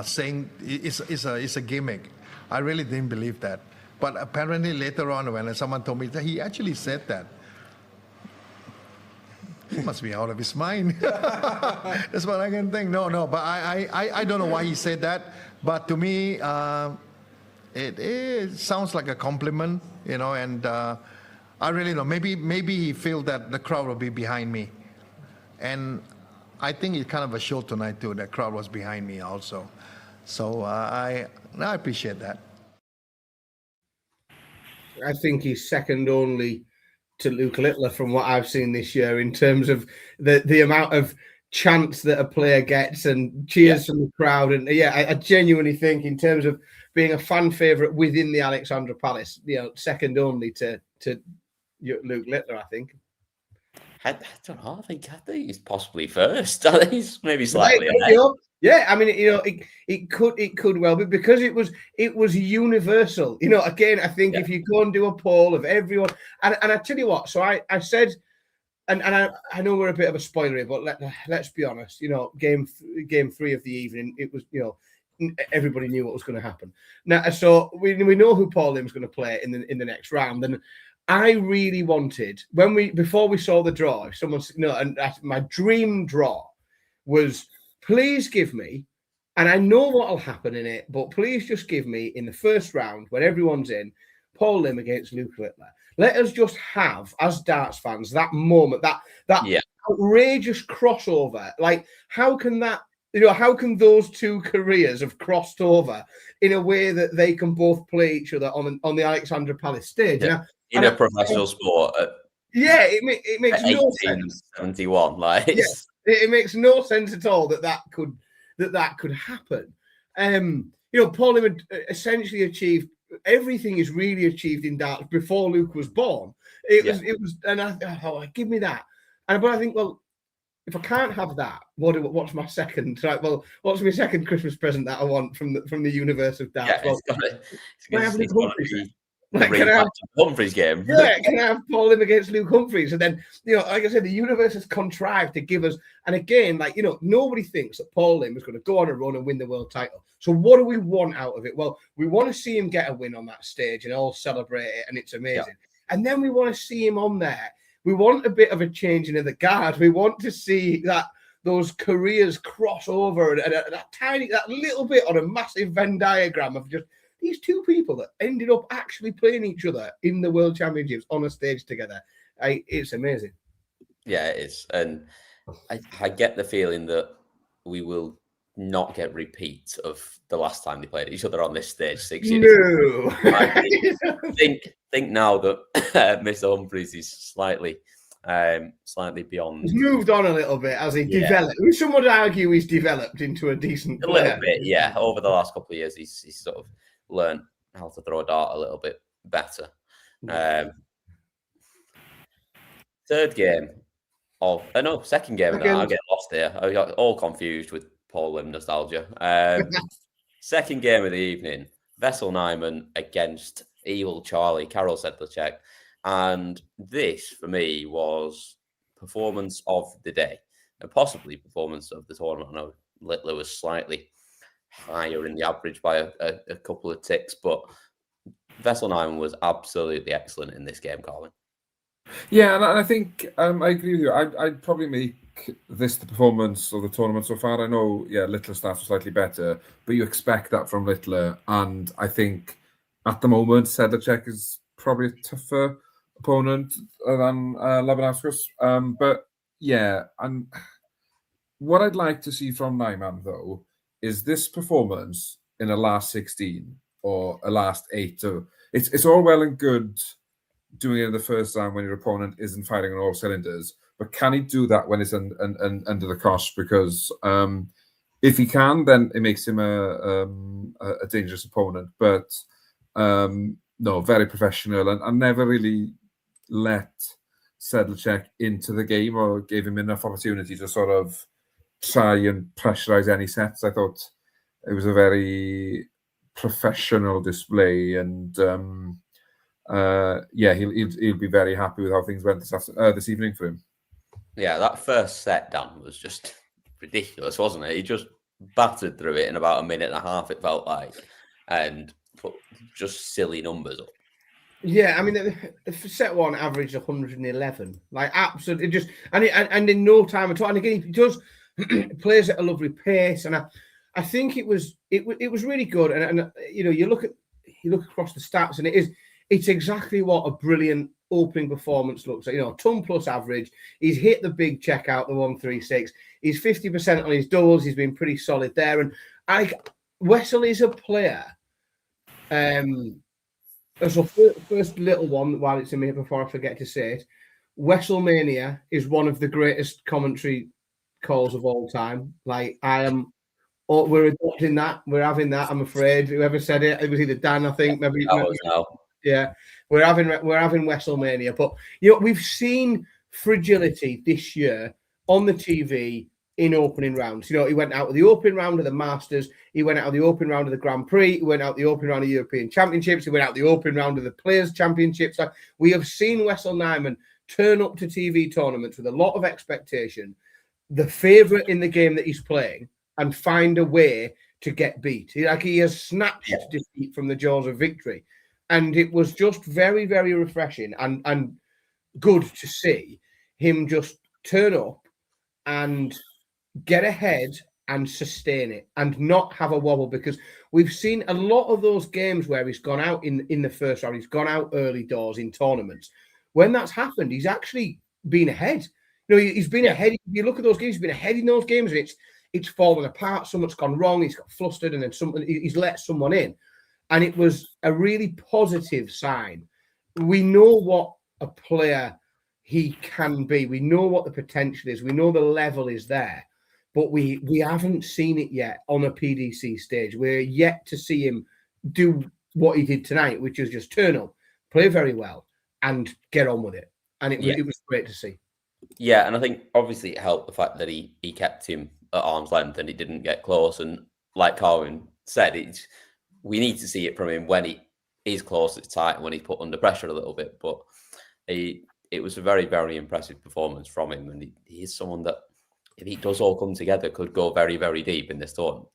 saying it's a gimmick." I really didn't believe that. But apparently later on, when someone told me that he actually said that, he must be out of his mind. That's what I can think. No, but I don't know why he said that. But to me, it sounds like a compliment, and I really know. Maybe he feels that the crowd will be behind me. And I think it's kind of a show tonight too. The crowd was behind me also. So I appreciate that. I think he's second only to Luke Littler from what I've seen this year in terms of the amount of chants that a player gets and cheers from the crowd. And I genuinely think in terms of being a fan favourite within the Alexandra Palace, second only to Luke Littler, I think. I don't know. I think he's possibly first. I think he's maybe slightly ahead. Yeah, I mean, it could well be because it was universal. Again, I think if you go and do a poll of everyone, and I tell you what, so I said, and I know we're a bit of a spoiler here, but let's be honest. Game 3 of the evening, it was everybody knew what was going to happen. Now, so we know who Paul Lim's going to play in the next round, and I really wanted before we saw the draw, if someone and my dream draw was. Please give me, and I know what will happen in it, but please just give me in the first round when everyone's in, Paul Lim against Luke Littler. Let us just have, as darts fans, that moment, that outrageous crossover. Like, how can how can those two careers have crossed over in a way that they can both play each other on the Alexandra Palace stage? Yeah. In a professional sport. It makes no sense. 71, like. Yeah. It makes no sense at all that could happen. Paul Lim had essentially achieved everything he's really achieved in darts before Luke was born. It was, and I thought, give me that. But I think, well, if I can't have that, what's my second? Right, well, what's my second Christmas present that I want from the universe of darts? Can I have Humphreys game? Yeah, can I have Paul Lim against Luke Humphreys? And then, like I said, the universe has contrived to give us. And again, nobody thinks that Paul Lim is going to go on a run and win the world title. So what do we want out of it? Well, we want to see him get a win on that stage and all celebrate it, and it's amazing. Yeah. And then we want to see him on there. We want a bit of a changing of the guard. We want to see those careers cross over and that little bit on a massive Venn diagram of just these two people that ended up actually playing each other in the World Championships on a stage together. It's amazing. Yeah, it is. And I get the feeling that we will not get repeats of the last time they played each other on this stage 6 years ago. No. think now that Mr. Humphreys is slightly beyond. He's moved on a little bit as he developed. Some would argue he's developed into a decent player. A little bit, yeah. Over the last couple of years, he's sort of learned how to throw a dart a little bit better. Third game second game. Now I get lost here. I got all confused with Paul Lim nostalgia. Second game of the evening, Vessel Nyman against Evil Charlie, Karol Sedlacek. And this, for me, was performance of the day and possibly performance of the tournament. I know Littler was slightly higher in the average by a couple of ticks, but Vessel Nyman was absolutely excellent in this game, Colin. Yeah, and I think I agree with you. I'd probably make this the performance of the tournament so far. I know, Littler stats are slightly better, but you expect that from Littler. And I think at the moment, Sedlacek is probably a tougher opponent than Labanauskas. But yeah, and what I'd like to see from Nyman, though, is this performance in a last 16 or a last 8. So it's all well and good doing it in the first round when your opponent isn't firing on all cylinders, but can he do that when it's under the cosh? Because if he can, then it makes him a dangerous opponent. But no, very professional and never really let Sedlacek into the game or gave him enough opportunity to sort of try and pressurize any sets. I thought it was a very professional display, and he'll be very happy with how things went this evening for him. Yeah, that first set, Dan, was just ridiculous, wasn't it? He just battered through it in about a minute and a half, it felt like, and put just silly numbers up. Yeah, I mean, the set one averaged 111, like absolutely just, and in no time at all. And again, he does plays at a lovely pace, and I think it was really good. And you know, you look across the stats, and it's exactly what a brilliant opening performance looks like. You know, ton plus average. He's hit the big checkout, the 136. He's 50% on his doubles. He's been pretty solid there. And Wessel is a player. So first little one while it's in me before I forget to say it, WrestleMania is one of the greatest commentary calls of all time. Like we're adopting that. We're having that. I'm afraid whoever said it was either Dan, I think, maybe. Yeah, we're having WrestleMania. But you know, we've seen fragility this year on the TV in opening rounds. You know, he went out of the opening round of the Masters. He went out of the opening round of the Grand Prix. He went out the opening round of the European Championships. He went out the opening round of the Players' Championships. Like, we have seen Wessel Nyman turn up to TV tournaments with a lot of expectation, the favourite in the game that he's playing, and find a way to get beat. He has snatched defeat from the jaws of victory. And it was just very, very refreshing and good to see him just turn up and get ahead and sustain it and not have a wobble, because we've seen a lot of those games where he's gone out in the first round, he's gone out early doors in tournaments. When that's happened, he's actually been ahead. You know, he's been ahead. If you look at those games, he's been ahead in those games, and it's fallen apart. Something's gone wrong. He's got flustered, and then he's let someone in. And it was a really positive sign. We know what a player he can be. We know what the potential is. We know the level is there. But we haven't seen it yet on a PDC stage. We're yet to see him do what he did tonight, which is just turn up, play very well, and get on with it. And it was great to see. Yeah, and I think obviously it helped the fact that he kept him at arm's length and he didn't get close. And like Colin said, we need to see it from him when he is close, it's tight, when he's put under pressure a little bit. But it was a very, very impressive performance from him. And he is someone that, if he does all come together, could go very, very deep in this tournament.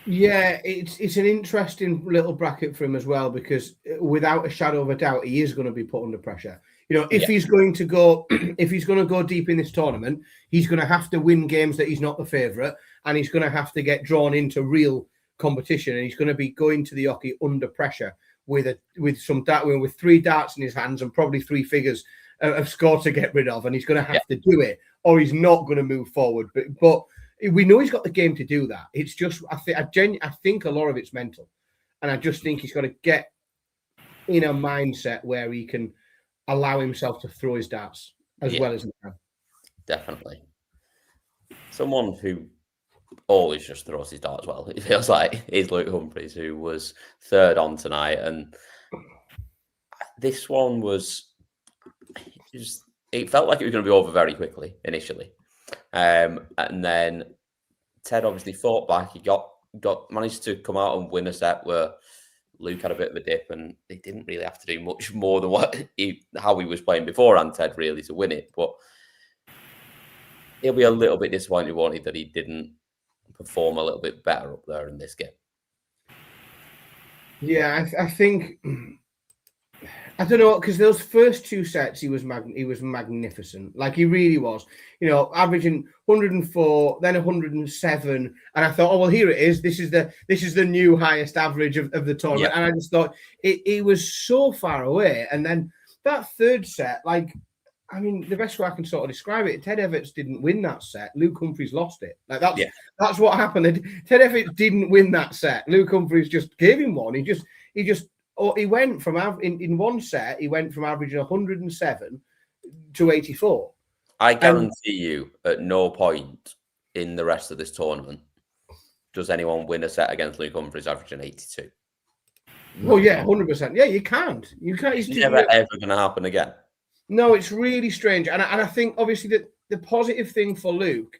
Yeah, it's an interesting little bracket for him as well, because without a shadow of a doubt, he is going to be put under pressure. You know, if he's going to go deep in this tournament, he's going to have to win games that he's not the favourite, and he's going to have to get drawn into real competition, and he's going to be going to the hockey under pressure with 3 darts in his hands and probably 3 figures of score to get rid of, and he's going to have to do it, or he's not going to move forward. But we know he's got the game to do that. It's just I think a lot of it's mental, and I just think he's got to get in a mindset where he can allow himself to throw his darts as well as he can. Definitely. Someone who always just throws his darts well, it feels like, is Luke Humphries, who was third on tonight, and this one was. It felt like it was going to be over very quickly initially, and then Ted obviously fought back. He managed to come out and win a set where Luke had a bit of a dip, and they didn't really have to do much more than how he was playing beforehand, Ted, really, to win it. But he'll be a little bit disappointed, won't he, that he didn't perform a little bit better up there in this game. Yeah, I think I don't know, because those first two sets he was magnificent. Like, he really was. You know, averaging 104, then 107, and I thought, oh well, here it is. This is the new highest average of the tournament. And I just thought it was so far away. And then that third set, like, I mean, the best way I can sort of describe it, Ted Everts didn't win that set. Luke Humphries lost it. Like, that's what happened. Ted Everts didn't win that set. Luke Humphries just gave him one. He went from in one set, he went from averaging 107 to 84. I guarantee you, at no point in the rest of this tournament does anyone win a set against Luke Humphries averaging 82. Well, yeah, 100%. Yeah, you can't. It's never ever going to happen again. No, it's really strange, and I think obviously that the positive thing for Luke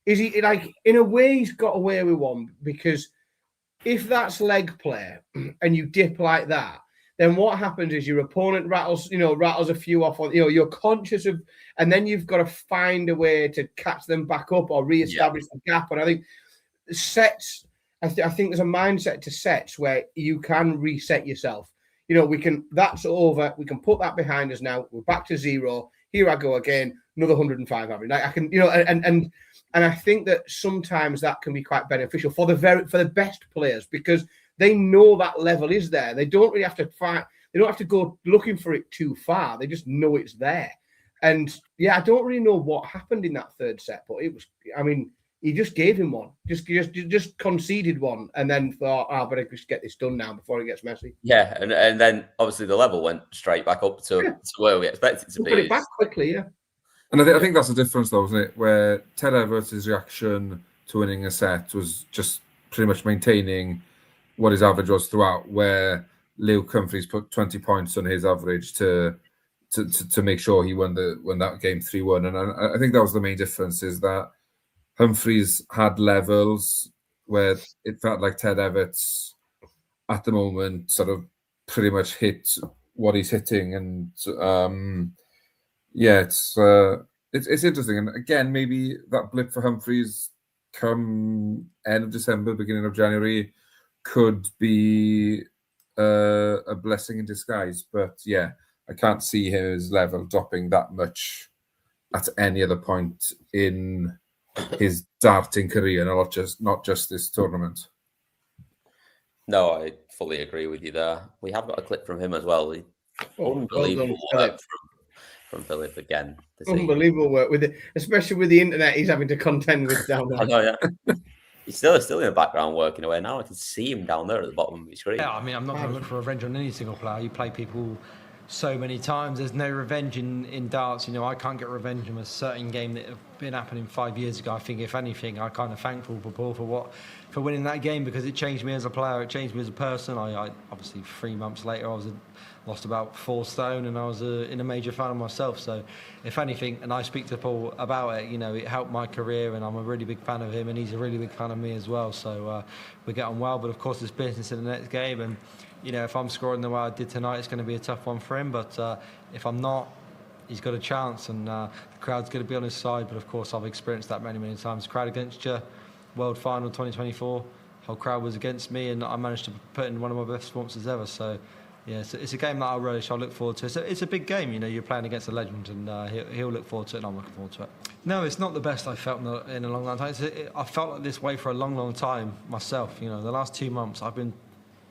is he, like, in a way, he's got away with one, because if that's leg play and you dip like that, then what happens is your opponent rattles a few off on, you're conscious of, and then you've got to find a way to catch them back up or reestablish the gap. And I think sets, I think there's a mindset to sets where you can reset yourself. That's over. We can put that behind us now. We're back to zero. Here I go again, another 105 average. Like, I can, and I think that sometimes that can be quite beneficial for the best players, because they know that level is there. They don't really have to fight. They don't have to go looking for it too far. They just know it's there. And yeah, I don't really know what happened in that third set, but it was, I mean, he just gave him one, just conceded one, and then thought, I better just get this done now before it gets messy. Yeah, and then obviously the level went straight back up to where we expect it to be. Put it back quickly, yeah. And I think that's the difference, though, isn't it? Where Ted Everts' reaction to winning a set was just pretty much maintaining what his average was throughout, where Luke Humphries put 20 points on his average to make sure he won that game 3-1. And I think that was the main difference, is that Humphries had levels where it felt like Ted Everts at the moment sort of pretty much hit what he's hitting. And it's interesting. And again, maybe that blip for Humphries come end of December, beginning of January could be a blessing in disguise. But yeah, I can't see his level dropping that much at any other point in his darting career, not just this tournament. No, I fully agree with you there. We have got a clip from him as well. Unbelievable work from Philip again. Unbelievable work with it, especially with the internet he's having to contend with down there. I know, yeah. He's still in the background working away now. I can see him down there at the bottom of his screen. Yeah, I mean, I'm not going to look for revenge on any single player. You play people so many times. There's no revenge in darts. I can't get revenge on a certain game that have been happening 5 years ago. I think, if anything, I'm kind of thankful for Paul for winning that game, because it changed me as a player. It changed me as a person. I obviously 3 months later I lost about 4 stone, and I was in a major fan of myself. So if anything, and I speak to Paul about it, it helped my career, and I'm a really big fan of him, and he's a really big fan of me as well. So we get on well, but of course there's business in the next game, and if I'm scoring the way I did tonight, it's going to be a tough one for him. But if I'm not, he's got a chance, and the crowd's going to be on his side. But of course, I've experienced that many, many times. Crowd against you, World Final 2024, whole crowd was against me, and I managed to put in one of my best performances ever. So yeah, it's a game that I relish. I look forward to. It's a big game. You're playing against a legend, and he'll look forward to it, and I'm looking forward to it. No, it's not the best I've felt in a long, long time. I felt like this way for a long, long time myself. The last 2 months I've been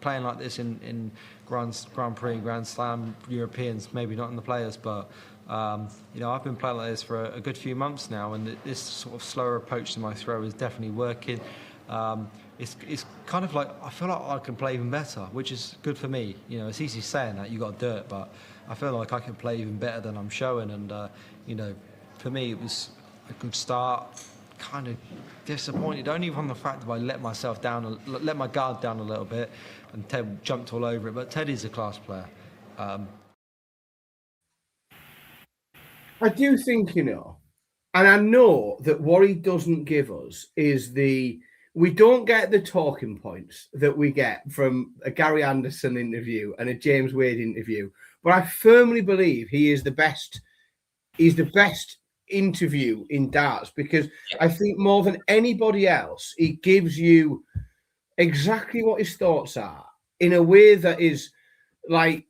playing like this in Grand Prix, Grand Slam, Europeans, maybe not in the players, but I've been playing like this for a good few months now, and this sort of slower approach to my throw is definitely working. It's kind of like, I feel like I can play even better, which is good for me. It's easy saying that, you got to do it, but I feel like I can play even better than I'm showing. And for me, it was a good start. Kind of disappointed only from the fact that I let my guard down a little bit, and Ted jumped all over it. But Ted is a class player. I do think, and I know that what he doesn't give us is the we don't get the talking points that we get from a Gary Anderson interview and a James Wade interview, but I firmly believe he is the best. He's the best interview in darts because I think more than anybody else, he gives you exactly what his thoughts are in a way that is like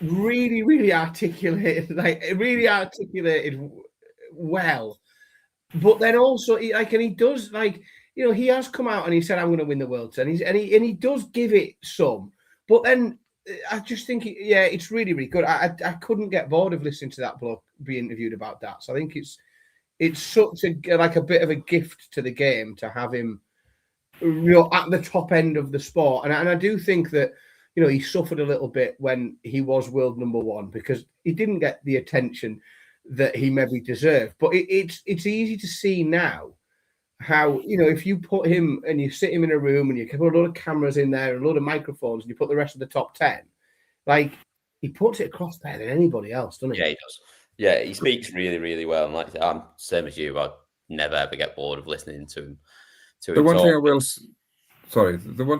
really, really articulated, well. But then also, he does he has come out and he said, "I'm going to win the world," and he does give it some. But then I just think, it's really, really good. I couldn't get bored of listening to that bloke be interviewed about that. So I think it's such a bit of a gift to the game to have him, at the top end of the sport. And I do think that, he suffered a little bit when he was world number one because he didn't get the attention that he maybe deserved. But it's easy to see now how, if you put him and you sit him in a room and you put a lot of cameras in there and a lot of microphones and you put the rest of the top 10, he puts it across better than anybody else, doesn't he? Yeah, he does. Yeah, he speaks really, really well. And I'm same as you. I never ever get bored of listening to him. The one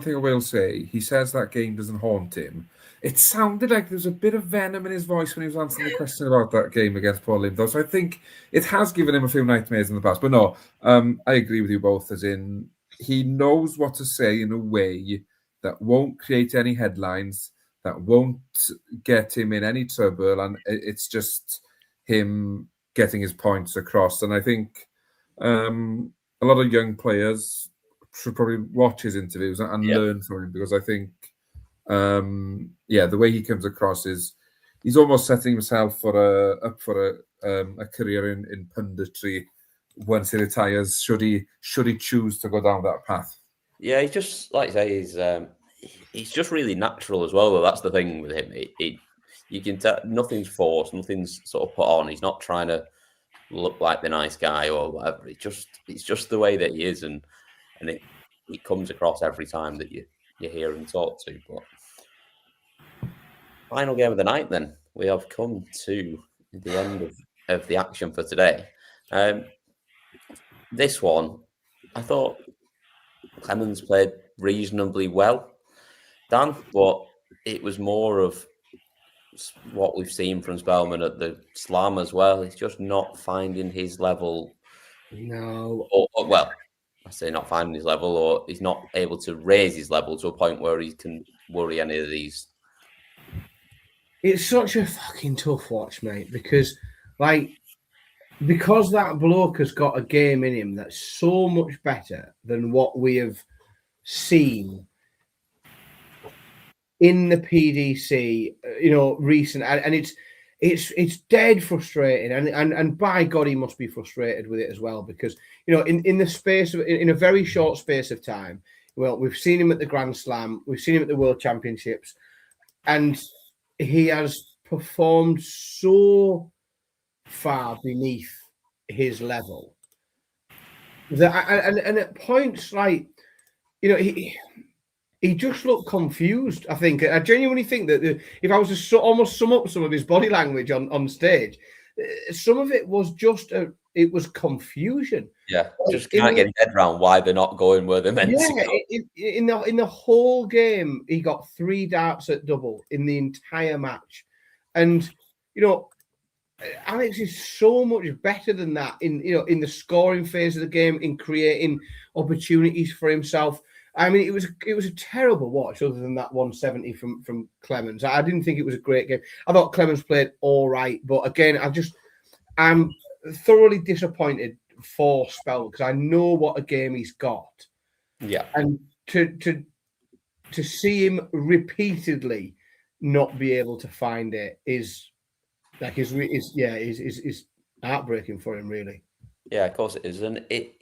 thing I will say, he says that game doesn't haunt him. It sounded like there was a bit of venom in his voice when he was answering the question about that game against Paul Limdor. So I think it has given him a few nightmares in the past. But no, I agree with you both, as in he knows what to say in a way that won't create any headlines, that won't get him in any trouble. And it's just him getting his points across. And I think a lot of young players should probably watch his interviews and learn from him, because I think the way he comes across is he's almost setting himself up for a career in punditry once he retires, should he choose to go down that path. Yeah, he's just, like I say, he's just really natural as well, though. That's the thing with him. You can tell nothing's forced, nothing's sort of put on. He's not trying to look like the nice guy or whatever. It's just the way that he is, and it comes across every time that you hear him talk to. But final game of the night, then we have come to the end of the action for today. This one, I thought Clemens played reasonably well, Dan, but it was more of what we've seen from Spellman at the Slam as well. He's just not finding his level. No. Well, I say not finding his level, or he's not able to raise his level to a point where he can worry any of these. It's such a fucking tough watch, mate, because that bloke has got a game in him that's so much better than what we have seen in the PDC, recent, and it's dead frustrating, and by God, he must be frustrated with it as well, because in the space of in a very short space of time, well, we've seen him at the Grand Slam, we've seen him at the World Championships, and he has performed so far beneath his level that, and at points he just looked confused. I think I genuinely think that if I was to almost sum up some of his body language on stage, some of it was just it was confusion. Yeah, just can't get his head around why they're not going where they're meant to go. In the whole game, he got 3 darts at double in the entire match, and Alex is so much better than that in the scoring phase of the game, in creating opportunities for himself. I mean, it was a terrible watch, other than that 170 from Clemens. I didn't think it was a great game. I thought Clemens played all right, but again, I'm thoroughly disappointed for Spell, because I know what a game he's got. Yeah, and to see him repeatedly not be able to find it is heartbreaking for him, really. Yeah, of course it is, and he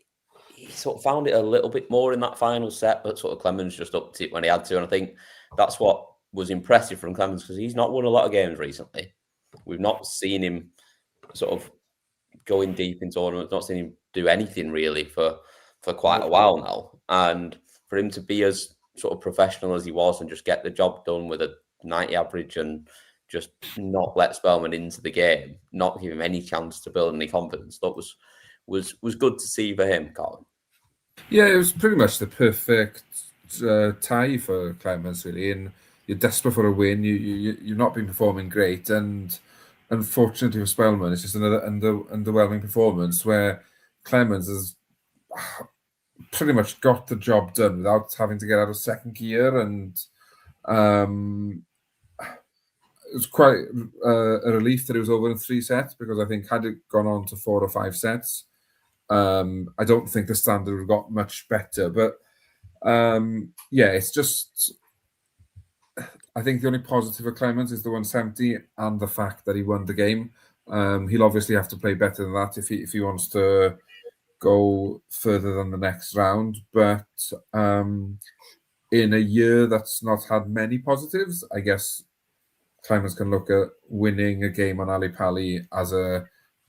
sort of found it a little bit more in that final set, but sort of Clemens just upped it when he had to. And I think that's what was impressive from Clemens, because he's not won a lot of games recently. We've not seen him sort of going deep in tournaments, not seen him do anything really for quite a while now. And for him to be as sort of professional as he was and just get the job done with a 90 average and just not let Spellman into the game, not give him any chance to build any confidence, that was good to see for him, Colin. Yeah, it was pretty much the perfect tie for Clemens, really. And you're desperate for a win. You've not been performing great, and unfortunately for Spellman, it's just another underwhelming performance where Clemens has pretty much got the job done without having to get out of second gear, and it was quite a relief that it was over in 3 sets, because I think had it gone on to 4 or 5 sets, I don't think the standard would have got much better. But yeah, it's just, I think the only positive for Clemens is the 170 and the fact that he won the game. He'll obviously have to play better than that if he wants to go further than the next round. But in a year that's not had many positives, I guess Clemens can look at winning a game on Ali Pali as a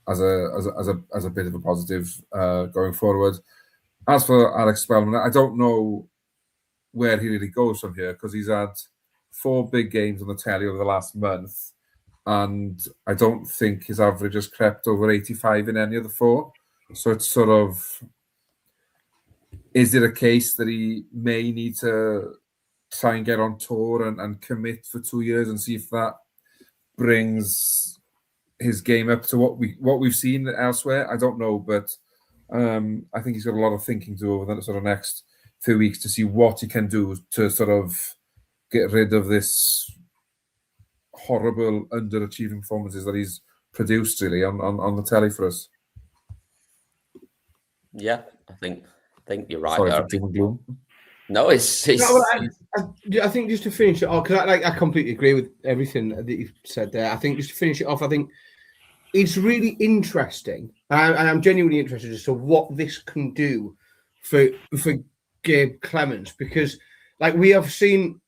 bit of a positive going forward. As for Alex Spellman, I don't know where he really goes from here, because he's had 4 big games on the telly over the last month, and I don't think his average has crept over 85 in any of the 4. So it's sort of, is it a case that he may need to try and get on tour and commit for 2 years and see if that brings his game up to what we've seen elsewhere? I don't know, but I think he's got a lot of thinking to do over the sort of next few weeks to see what he can do to sort of get rid of this horrible underachieving performances that he's produced really on the telly for us. Yeah, I think you're right. Sorry there. for doom and gloom. No, it's I think just to finish it off, because I completely agree with everything that you've said there. I think just to finish it off, I think it's really interesting, and I'm genuinely interested as to what this can do for Gabe Clemens, because like we've seen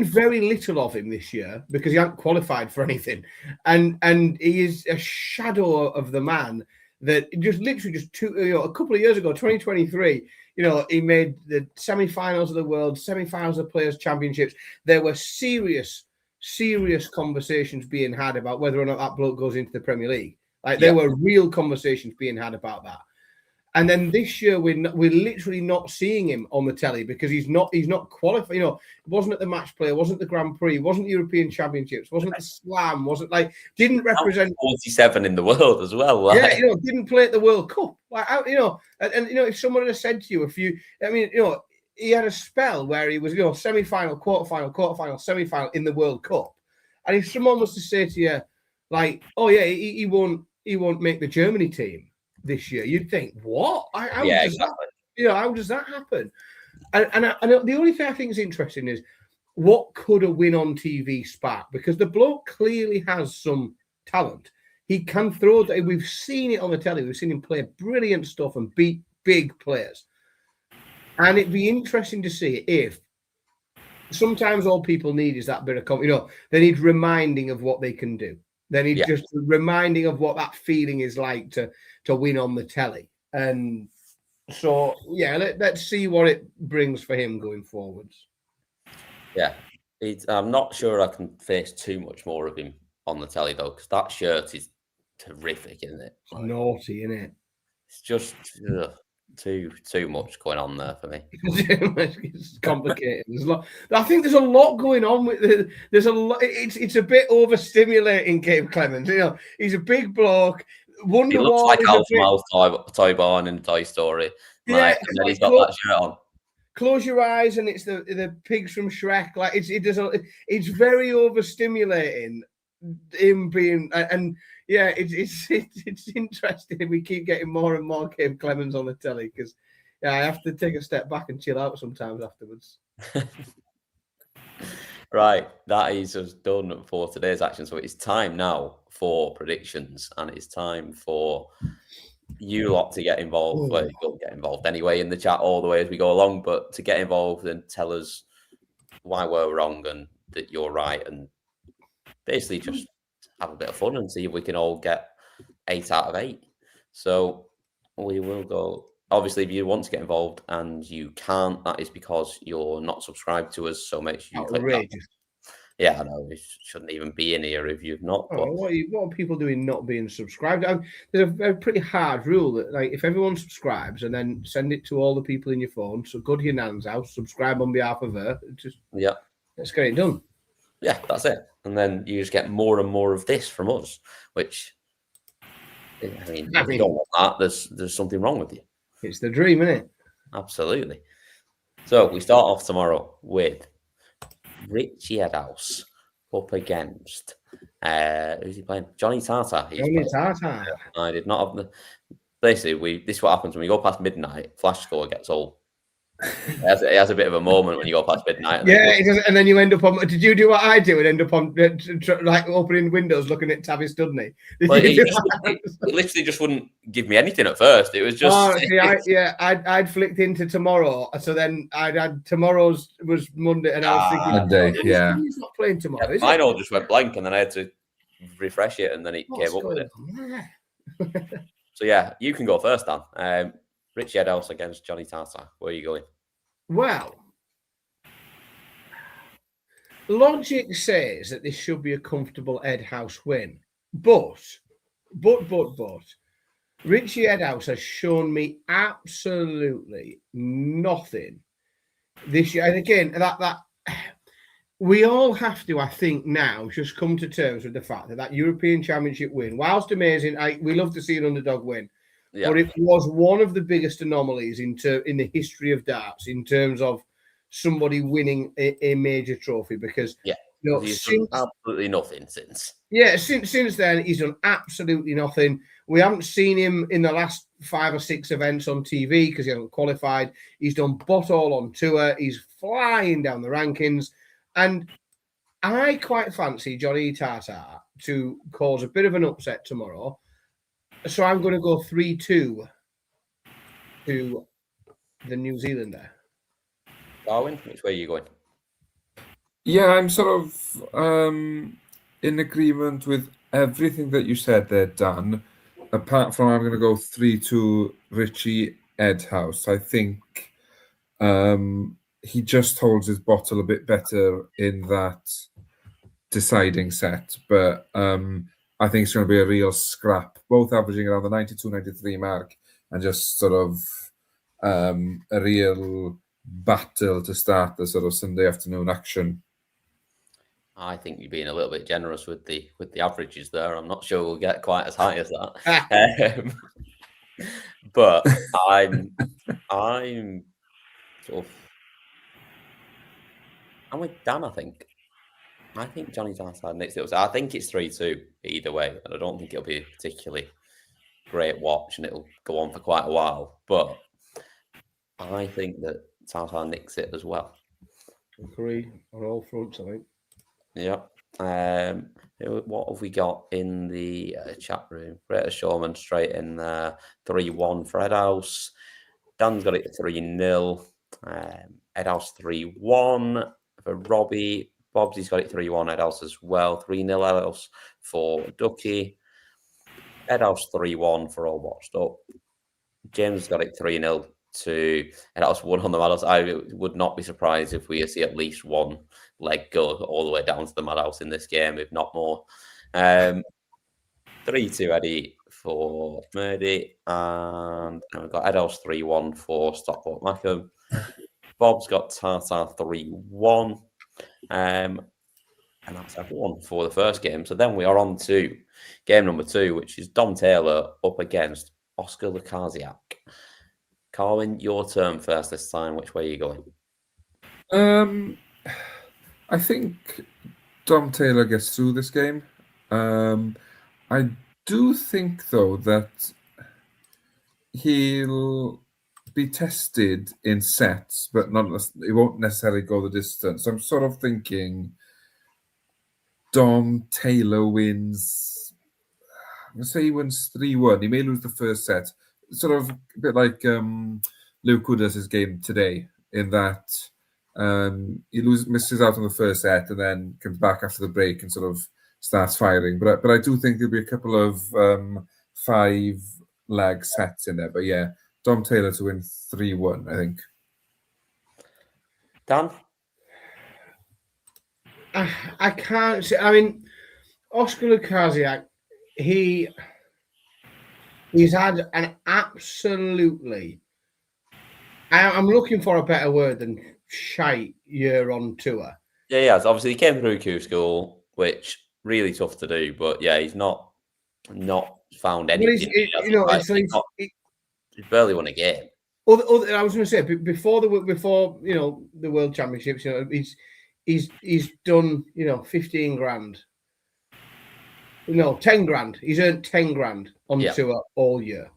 very little of him this year because he hasn't qualified for anything, and he is a shadow of the man that just literally a couple of years ago, 2023. He made the semi-finals of the World, semi-finals of Players' Championships. There were serious conversations being had about whether or not that bloke goes into the Premier League. There were real conversations being had about that. And then this year, we're literally not seeing him on the telly because he's not qualified. It wasn't at the Match Play, wasn't the Grand Prix, wasn't the European Championships, wasn't the Slam, didn't represent 47 in the world as well. Didn't play at the World Cup. If someone had said to you, he had a spell where he was, semi-final, quarterfinal, semi-final in the World Cup, and if someone was to say to you, he won't make the Germany team this year, you'd think, what? How does that happen? And the only thing I think is interesting is what could a win on TV spark? Because the bloke clearly has some talent. He can throw. We've seen it on the telly. We've seen him play brilliant stuff and beat big players. And it'd be interesting to see if sometimes all people need is that bit of they need reminding of what they can do. They need just reminding of what that feeling is like to win on the telly. And so, let's see what it brings for him going forwards. Yeah, I'm not sure I can face too much more of him on the telly, though, because that shirt is terrific, isn't it? It's naughty, isn't it? It's just too much going on there for me. It's complicated. I think there's a lot going on with there's a lot. It's a bit overstimulating, Gabe Clemens. He's a big bloke. He looks like Alf Toy Barn in Toy Story. And then he's got that shirt on. Close your eyes, and it's the pigs from Shrek. It's very overstimulating. Him being it's interesting. We keep getting more and more Gabe Clemens on the telly because I have to take a step back and chill out sometimes afterwards. Right, that is us done for today's action. So it's time now for predictions, and it's time for you lot to get involved. Well, you'll get involved anyway in the chat all the way as we go along, but to get involved and tell us why we're wrong and that you're right, and basically just have a bit of fun and see if we can all get 8 out of 8. So we will go. Obviously, if you want to get involved and you can't, that is because you're not subscribed to us. So make sure you click Yeah, I know. It shouldn't even be in here if you've not. But Oh, what are people doing not being subscribed? There's a pretty hard rule that, like, if everyone subscribes and then send it to all the people in your phone, so go to your nan's house, subscribe on behalf of her, yeah, let's get it done. yeah, that's it. And then you just get more and more of this from us, which, I mean, if you don't want that, there's something wrong with you. It's the dream, isn't it? Absolutely. So we start off tomorrow with Richie Edhouse up against who's he playing? Johnny Tata. Johnny Tata. I did not have the. Basically, this is what happens when you go past midnight. Flash score gets old. It has a bit of a moment when you go past midnight. And then you end up on. Did you do what I do and end up on like opening windows, looking at Tabby Studney? Well, it literally just wouldn't give me anything at first. It was just. Oh, see, I'd flicked into tomorrow, so then I'd had tomorrow's was Monday, and I was thinking Monday, yeah. He's not playing tomorrow. Yeah, mine all just went blank, and then I had to refresh it, and then it came up with it. So yeah, you can go first, Dan. Richie Edhouse against Johnny Tata. Where are you going? Well, logic says that this should be a comfortable Edhouse win, but Richie Edhouse has shown me absolutely nothing this year. And again, that we all have to, I think, now just come to terms with the fact that European Championship win, whilst amazing, we love to see an underdog win. Yeah. But it was one of the biggest anomalies in the history of darts in terms of somebody winning a major trophy, because he's done absolutely nothing since. Yeah, since then he's done absolutely nothing. We haven't seen him in the last 5 or 6 events on TV because he hasn't qualified. He's done bot all on tour. He's flying down the rankings, and I quite fancy Johnny Tata to cause a bit of an upset tomorrow. So I'm going to go 3-2 to the New Zealander. Darwin, which way are you going? Yeah, I'm sort of in agreement with everything that you said there, Dan. Apart from I'm going to go 3-2 Richie Edhouse. I think he just holds his bottle a bit better in that deciding set, but I think it's going to be a real scrap, both averaging around the 92-93 mark, and just sort of a real battle to start the sort of Sunday afternoon action. I think you're being a little bit generous with the averages there. I'm not sure we'll get quite as high as that. But I'm sort of, I'm with Dan, I think. I think Johnny Tata nicks it. I think it's 3-2 either way, and I don't think it'll be a particularly great watch, and it'll go on for quite a while. But I think that Tata nicks it as well. Agree on all fronts, I think. Yeah. What have we got in the chat room? Greater Showman straight in there. 3-1 for Edhouse. Dan's got it 3-0. Edhouse 3-1 for Robbie. Bobsy's got it 3-1. Edhouse as well. 3-0 Edhouse for Ducky. Edhouse 3-1 for All Watched Up. James got it 3-0 to Edhouse 1 on the Madhouse. I would not be surprised if we see at least one leg go all the way down to the Madhouse in this game, if not more. 3-2 Eddie for Murdy. And we've got Edhouse 3-1 for Stockport Mackham. Bob's got Tata 3-1. And that's everyone for the first game. So then we are on to game number 2, which is Dom Taylor up against Oscar Lukasiak. Carwin, your turn first this time. Which way are you going? I think Dom Taylor gets through this game. I do think, though, that he'll be tested in sets, but he won't necessarily go the distance. I'm sort of thinking Dom Taylor wins. I'm going to say he wins 3-1. He may lose the first set. Sort of a bit like Luke Wooders' game today, in that he misses out on the first set and then comes back after the break and sort of starts firing. But I do think there'll be a couple of 5-leg sets in there. But yeah, Dom Taylor to win 3-1, I think. Dan? I can't say. I mean, Oscar Lukasiak, he's had an absolutely. I'm looking for a better word than shite year on tour. Yeah, he has. Obviously, he came through Q school, which really tough to do. But yeah, he's not found anything. He's barely won a game. I was going to say before the World Championships, he's done 15 grand. No, 10 grand. He's earned 10 grand on tour all year.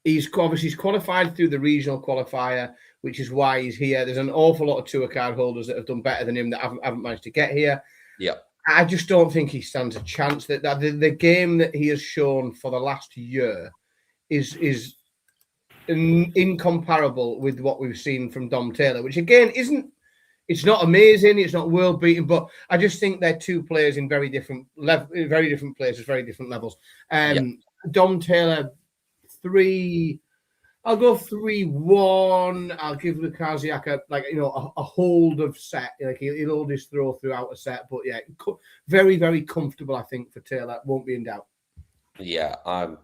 He's qualified through the regional qualifier, which is why he's here. There's an awful lot of tour card holders that have done better than him that haven't managed to get here. Yeah, I just don't think he stands a chance. That the game that he has shown for the last year is incomparable with what we've seen from Dom Taylor, which again it's not amazing, it's not world beating, but I just think they're two players in very different places, very different levels. Dom Taylor 3. I'll go 3-1. I'll give Lukasiak a hold of set. Like he'll hold his throw throughout a set, but yeah, very, very comfortable. I think for Taylor, won't be in doubt. Yeah, I'm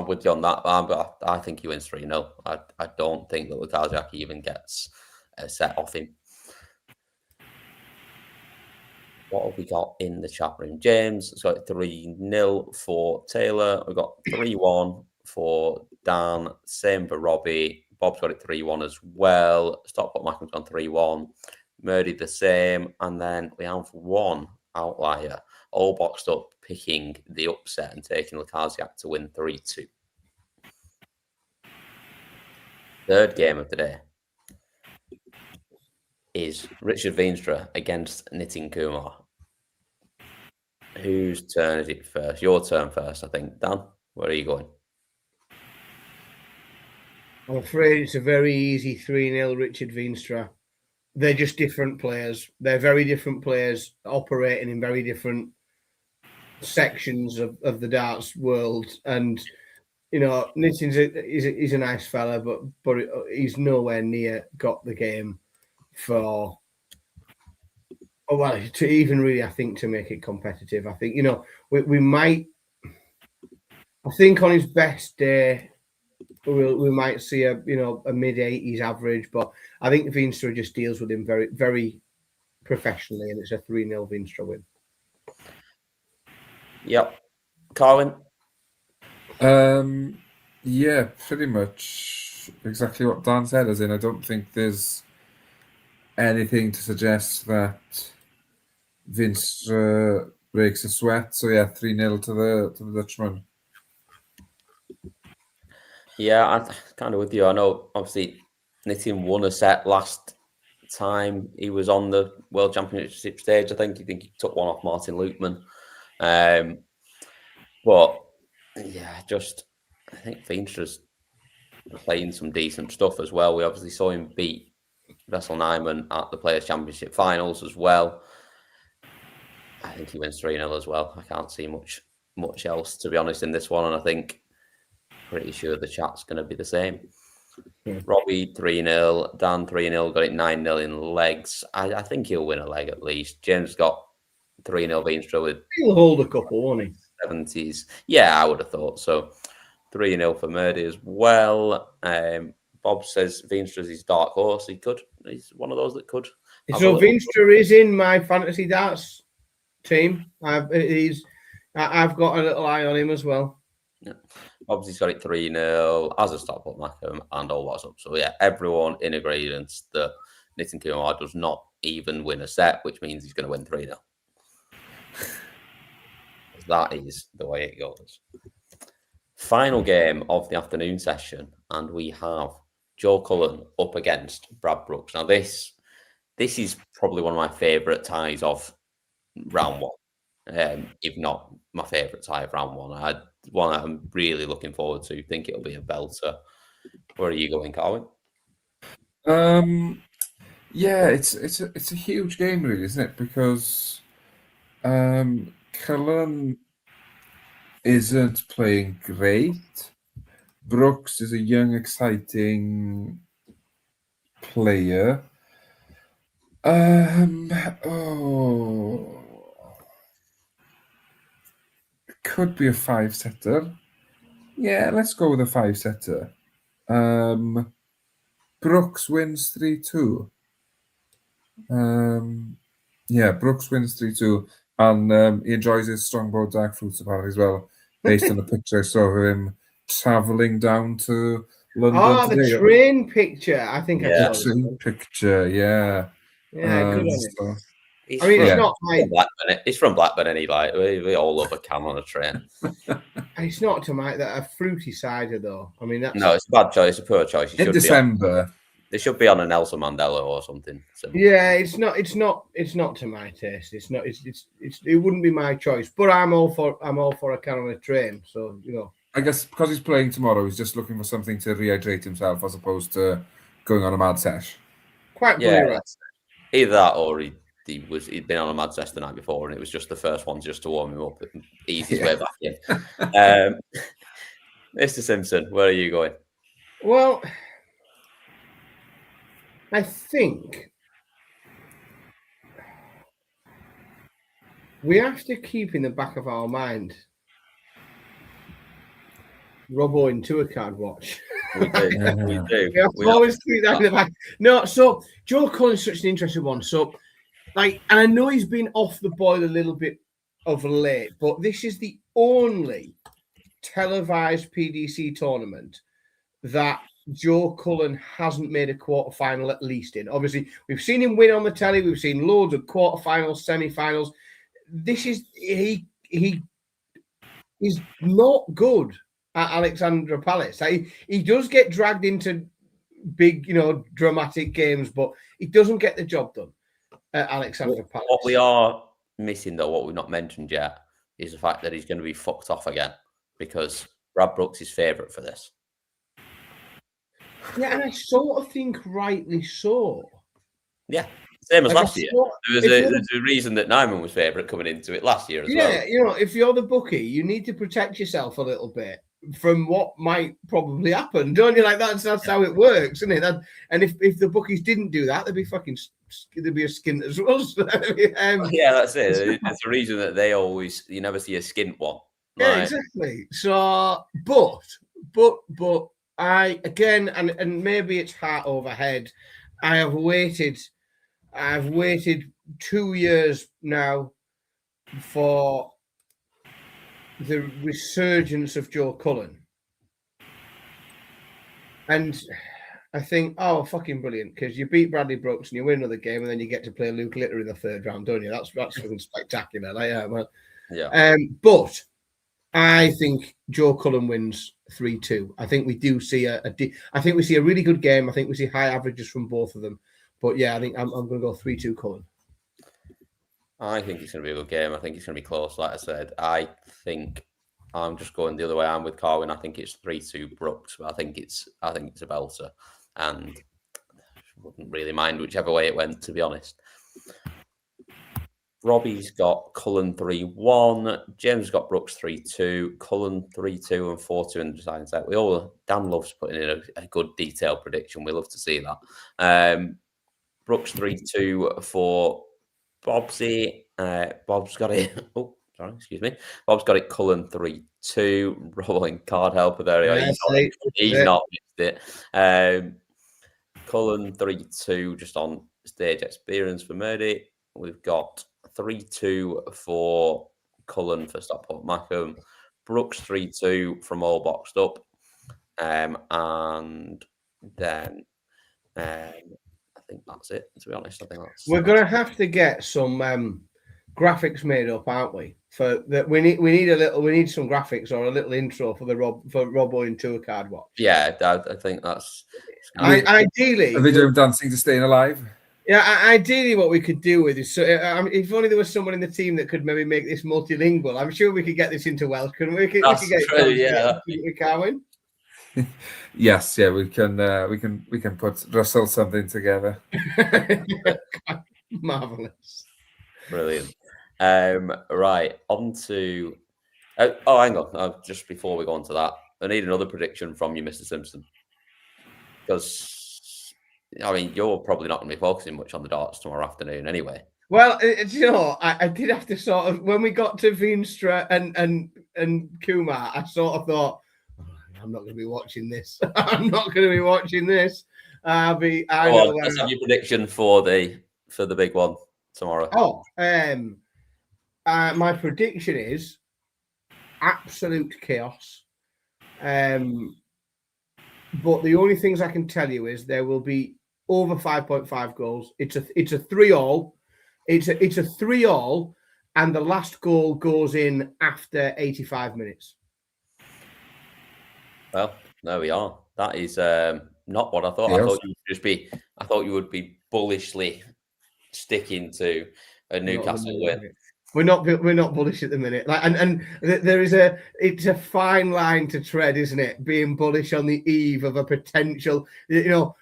with you on that, but I think he wins 3-0. I don't think that Lukasiak even gets a set off him. What have we got in the chat room? James has got 3-0 for Taylor. We've got 3-1 for Dan. Same for Robbie. Bob's got it 3-1 as well. Stockport Mackham's gone 3-1. Murdy the same. And then we have one outlier, all boxed up, picking the upset and taking Lukasiak to win 3-2. Third game of the day is Richard Veenstra against Nitin Kumar. Whose turn is it first? Your turn first, I think. Dan, where are you going? I'm afraid it's a very easy 3-0 Richard Veenstra. They're just different players. They're very different players operating in very different sections of the darts world. And, Nitin's he's a nice fella, but he's nowhere near got the game for... to even really, I think, to make it competitive. I think, we might... I think on his best day... We might see a mid-80s average, but I think Veenstra just deals with him very, very professionally, and it's a 3-0 Veenstra win. Yep. Carwin? Yeah, pretty much exactly what Dan said, as in I don't think there's anything to suggest that Veenstra breaks a sweat. So yeah, 3-0 to the Dutchman. Yeah, I'm kind of with you. I know, obviously, Nitin won a set last time he was on the World Championship stage. I think he took one off Martin Lukeman. But, yeah, I think Veenstra's playing some decent stuff as well. We obviously saw him beat Vessel Nyman at the Players' Championship finals as well. I think he wins 3-0 as well. I can't see much else, to be honest, in this one. And I think... pretty sure the chat's going to be the same. Robbie 3-0, Dan 3-0, got it 9-0 in legs. I think he'll win a leg at least. James got 3-0 Veenstra with... He'll hold a couple, won't he? 70s. Yeah, I would have thought so. 3-0 for Murdy as well. Bob says Veenstra's his dark horse. He's one of those that could. So Veenstra is in my fantasy darts team. I've got a little eye on him as well. Yeah. Obviously, he's got it 3-0 as a Stockport Mackham and all what's up. So, yeah, everyone in agreement that Nitin Kumar does not even win a set, which means he's going to win 3-0. That is the way it goes. Final game of the afternoon session, and we have Joe Cullen up against Brad Brooks. Now, this is probably one of my favourite ties of round one, if not my favourite tie of round one. One I'm really looking forward to. Think it'll be a belter. Where are you going, Carwin? Yeah, it's a huge game, really, isn't it? Because Cullen isn't playing great. Brooks is a young, exciting player. Oh, it could be a 5-setter. Yeah, let's go with a 5-setter. Brooks wins 3-2. Yeah, Brooks wins 3-2. And he enjoys his Strongbow Dark Fruits apparently as well, based on the picture I saw of him travelling down to London Oh, the today. train picture. I think I Yeah. saw this one. Picture, yeah. Yeah, good on him. So, He's I mean, it's from, not like Blackburn. He's from Blackburn, and he like we all love a can on a train. it's not to make that a fruity cider though. I mean, that's No, it's a bad choice. It's a poor choice. in December. They should be on a Nelson Mandela or something. yeah, it's not to my taste. It's not. It wouldn't be my choice. But I'm all for a can on a train. So you know. I guess because he's playing tomorrow, he's just looking for something to rehydrate himself as opposed to going on a mad sesh. Quite Yeah, right. Either that or he'd been on a mad sesh the night before, and it was just the first one just to warm him up and ease his way back in. Mr. Simpson, where are you going? Well, I think we have to keep in the back of our mind Robbo in tour card watch. We do. We always keep that in the back. No, so Joe Cullen's such an interesting one. So, and I know he's been off the boil a little bit of late, but this is the only televised PDC tournament that Joe Cullen hasn't made a quarterfinal at least in. Obviously, we've seen him win on the telly. We've seen loads of quarterfinals, semi-finals. This is he is not good at Alexandra Palace. He does get dragged into big, dramatic games, but he doesn't get the job done at Alexandra Palace. What we are missing, though, what we've not mentioned yet, is the fact that he's going to be fucked off again because Brad Brooks is favourite for this. Yeah, and I sort of think rightly so. Yeah, same as last year. There's a reason that Nyman was favourite coming into it last year as well. Yeah, if you're the bookie, you need to protect yourself a little bit from what might probably happen, don't you? Like that's how it works, isn't it? And if the bookies didn't do that, they'd be as skint as us. Yeah, that's it. It's the reason that you never see a skint one. Yeah, exactly. So, but I again, and maybe it's heart over head. I've waited 2 years now for the resurgence of Joe Cullen. And I think, oh, fucking brilliant, because you beat Bradley Brooks and you win another game, and then you get to play Luke Litter in the third round, don't you? That's fucking spectacular. But I think Joe Cullen wins 3-2. I think we do see a really good game. I think we see high averages from both of them. But yeah, I think I'm going to go 3-2 Cullen. I think it's going to be a good game. I think it's going to be close. Like I said, I think I'm just going the other way. I'm with Carwin. I think it's 3-2 Brooks, but I think it's a belter, and wouldn't really mind whichever way it went, to be honest. Robbie's got Cullen 3-1. James got Brooks 3-2. Cullen 3-2 and 4-2 in the design set. Dan loves putting in a good detailed prediction. We love to see that. Brooks 3-2 for Bobsy. Bob's got it. Oh, sorry, excuse me. Bob's got it. Cullen 3-2. Rolling card helper there. He's not missed it. Cullen 3-2 just on stage experience for Murdy. We've got 3-2 for Cullen for Stockport Mackham. Brooks 3-2 from All Boxed Up. And then I think that's it, to be honest. We're going to have to get some graphics made up, aren't we? For that, we need some graphics or a little intro for Robbo in tour card watch. Yeah, I think that's ideally a video of dancing to Staying Alive. Yeah, ideally, what we could do with is, if only there was someone in the team that could maybe make this multilingual. I'm sure we could get this into Welsh. Couldn't we? We could get true, yeah. Carwin. Yes, yeah, we can put Russell something together. Marvelous, brilliant. Right, on to. Hang on. Just before we go on to that, I need another prediction from you, Mr. Simpson, because I mean, you're probably not going to be focusing much on the darts tomorrow afternoon anyway. Well, you know, I did have to sort of, when we got to Veenstra and Kumar, I sort of thought, oh, I'm not going to be watching this. I'm not going to be watching this. Let's have your prediction for the big one tomorrow. Oh, my prediction is absolute chaos. But the only things I can tell you is there will be over 5.5 goals. It's a 3-all. It's a 3-all, and the last goal goes in after 85 minutes. Well, there we are. That is not what I thought. Yes. I thought you would be bullishly sticking to a Newcastle win. We're not bullish at the minute. Like, and it's a fine line to tread, isn't it? Being bullish on the eve of a potential, there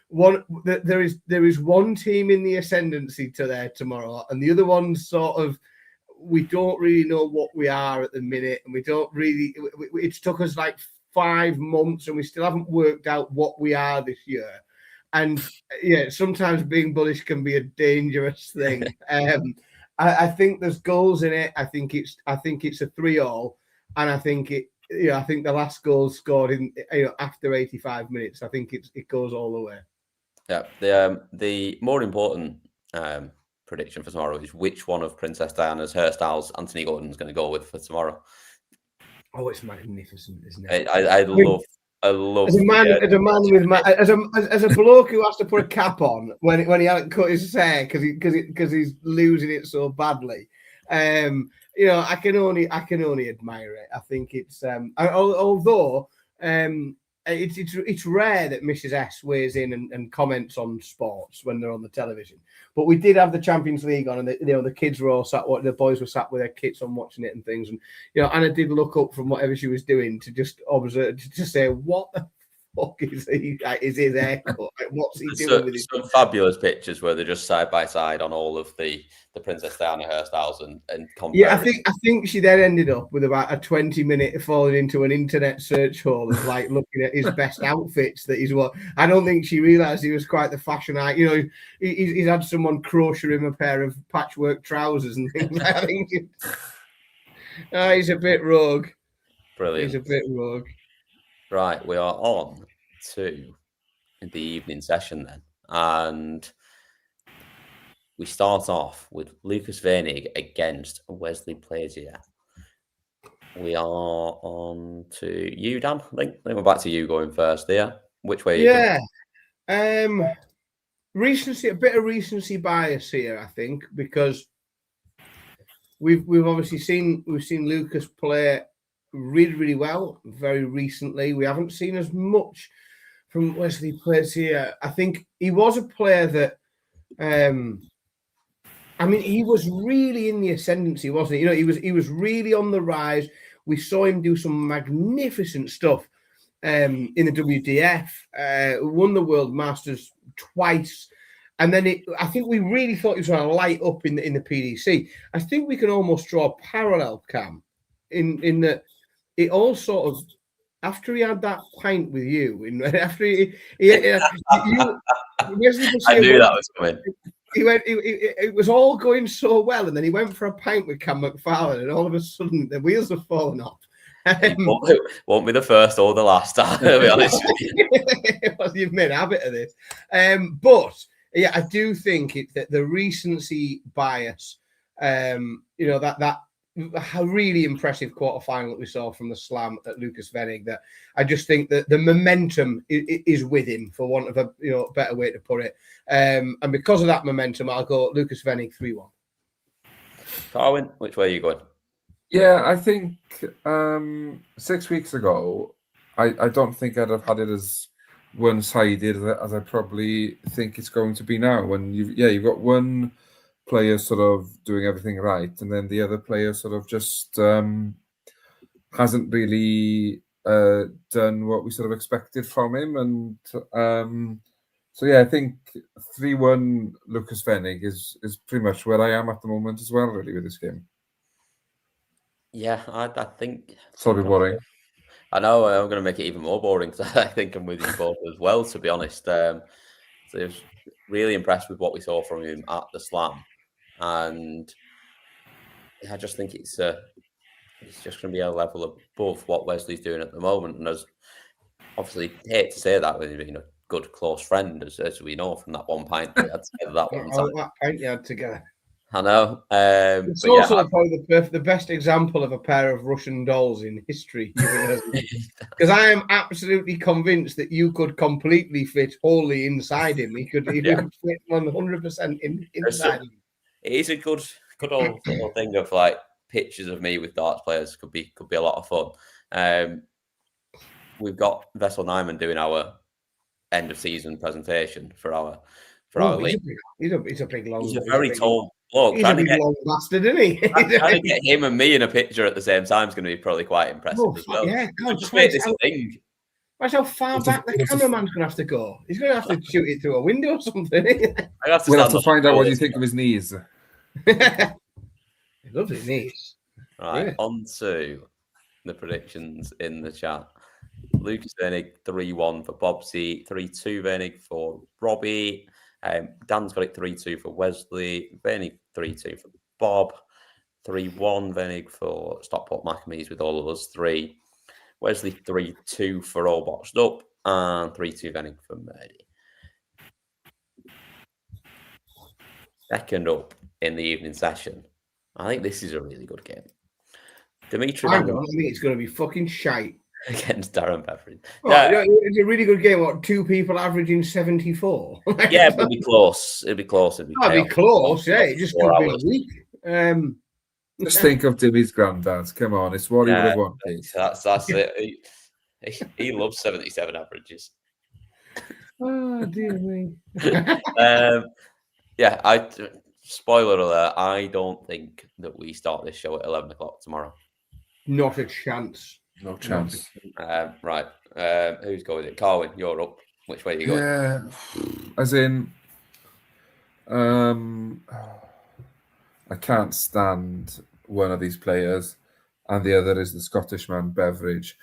is one team in the ascendancy to there tomorrow, and the other one's sort of, we don't really know what we are at the minute, and we don't really. It's took us like 5 months, and we still haven't worked out what we are this year. And yeah, sometimes being bullish can be a dangerous thing. I think there's goals in it. I think it's a 3-all, and I think the last goal scored in after 85 minutes. I think it goes all the way. Yeah. The more important prediction for tomorrow is which one of Princess Diana's hairstyles Anthony Gordon's going to go with for tomorrow. Oh, it's magnificent, isn't it? I love. As a bloke who has to put a cap on when he hadn't cut his hair because he's losing it so badly, I can only admire it. I think it's although it's rare that Mrs. S weighs in and comments on sports when they're on the television. But we did have the Champions League on, and the kids were all the boys were sat with their kits on watching it and things. And Anna did look up from whatever she was doing to just observe, to just say, what the fuck is his haircut? What's he doing with his? Some fabulous pictures where they're just side by side on all of the Princess Diana hairstyles and comparing. Yeah, I think she then ended up with about a 20-minute falling into an internet search hole of like looking at his best outfits that he's worn. I don't think she realised he was quite the fashion icon. He's had someone crochet him a pair of patchwork trousers and things. I think he's a bit rogue. Brilliant. He's a bit rogue. Right, we are on to the evening session then, and we start off with Lucas Venig against Wesley Plazier. We are on to you, Dan. I think we're back to you going first there. Which way? Yeah. Recency, a bit of recency bias here, I think, because we've obviously seen Lucas play really, really well very recently. We haven't seen as much from Wesley Plazier. I think he was a player that he was really in the ascendancy, wasn't he? He was really on the rise. We saw him do some magnificent stuff in the WDF, won the World Masters twice. And then I think we really thought he was going to light up in the PDC. I think we can almost draw a parallel, Cam, in that it all sort of, after he had that pint with you, after I knew that was coming. It was all going so well, and then he went for a pint with Cam McFarlane, and all of a sudden the wheels have fallen off. Won't be the first or the last time, to be honest with you. You've made a habit of this. But yeah, I do think that the recency bias, that a really impressive quarterfinal that we saw from the Slam at Lucas Venig, that I just think that the momentum is with him, for want of a better way to put it. And because of that momentum, I'll go Lucas Venig 3-1. Carwyn, which way are you going? Yeah, I think 6 weeks ago, I don't think I'd have had it as one-sided as I probably think it's going to be now. When you've got one player sort of doing everything right, and then the other player sort of just hasn't really done what we sort of expected from him. And so yeah, I think 3-1 Lucas Venig is pretty much where I am at the moment as well, really, with this game. Yeah, I think. Sorry, boring. I know, I'm going to make it even more boring because I think I'm with you both as well, to be honest. So really impressed with what we saw from him at the Slam, and I just think it's just going to be a level above what Wesley's doing at the moment. And as obviously, hate to say that with him being a good close friend, as we know from that one pint we had together that one time. That pint you had together. I know. It's also probably the best example of a pair of Russian dolls in history. Because I am absolutely convinced that you could completely fit wholly inside him. He could fit 100% inside him. It is a good old little thing of like pictures of me with darts players. Could be a lot of fun. We've got Vessel Nyman doing our end of season presentation for our league. He's a big long. He's a very tall. Look, he's a big long bastard, isn't he? Trying to get him and me in a picture at the same time is going to be probably quite impressive as well. Yeah, God, just make this a thing. Watch how far back the cameraman's going to have to go. He's going to have to shoot it through a window or something. We'll have to find out what you think of his knees. Lovely knees. Right, Yeah. on to the predictions in the chat. Lucas Vernig 3-1 for Bobsy, 3-2 Vernig for Robbie. Dan's got it 3-2 for Wesley, Vernig 3-2 for Bob, 3-1 Vernig for Stockport Maccamees with all of us 3. Wesley 3-2 for All Boxed Up, and 3-2 Vernig for Murdy. Second up in the evening session. I think this is a really good game. Dimitri I think it's going to be fucking shite. Against Darren Beveridge. It's a really good game. What, 2 people averaging 74? Yeah, it'll be close. It'll be close. It'll be close. Yeah, it just could be a week. Just think of Dimmy's granddad. Come on, it's what he would have wanted. That's it. He loves 77 averages. Oh dear me. Spoiler alert. I don't think that we start this show at 11 o'clock tomorrow. Not a chance. No chance. Right. Who's going with it? Carwin, you're up. Which way are you going? Yeah. As in, I can't stand one of these players, and the other is the Scottish man, Beveridge.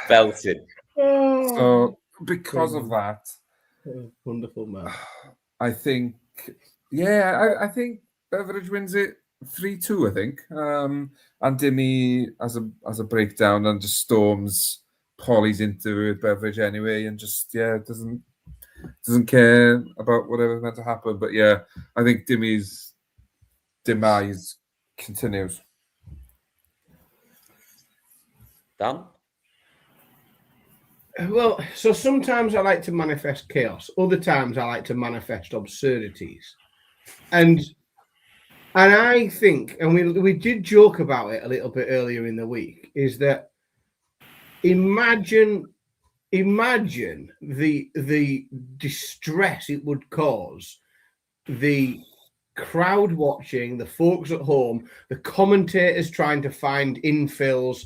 Belted. So, because of that, wonderful man. I think, I think Beveridge wins it 3-2, I think. And Dimmy has a breakdown and just storms Polly's into Beveridge anyway, and just doesn't care about whatever's meant to happen. But I think Dimmy's demise continues. Dan? Well, so sometimes I like to manifest chaos. Other times I like to manifest absurdities. And I think, and we did joke about it a little bit earlier in the week, is that imagine the distress it would cause the crowd watching, the folks at home, the commentators trying to find infills,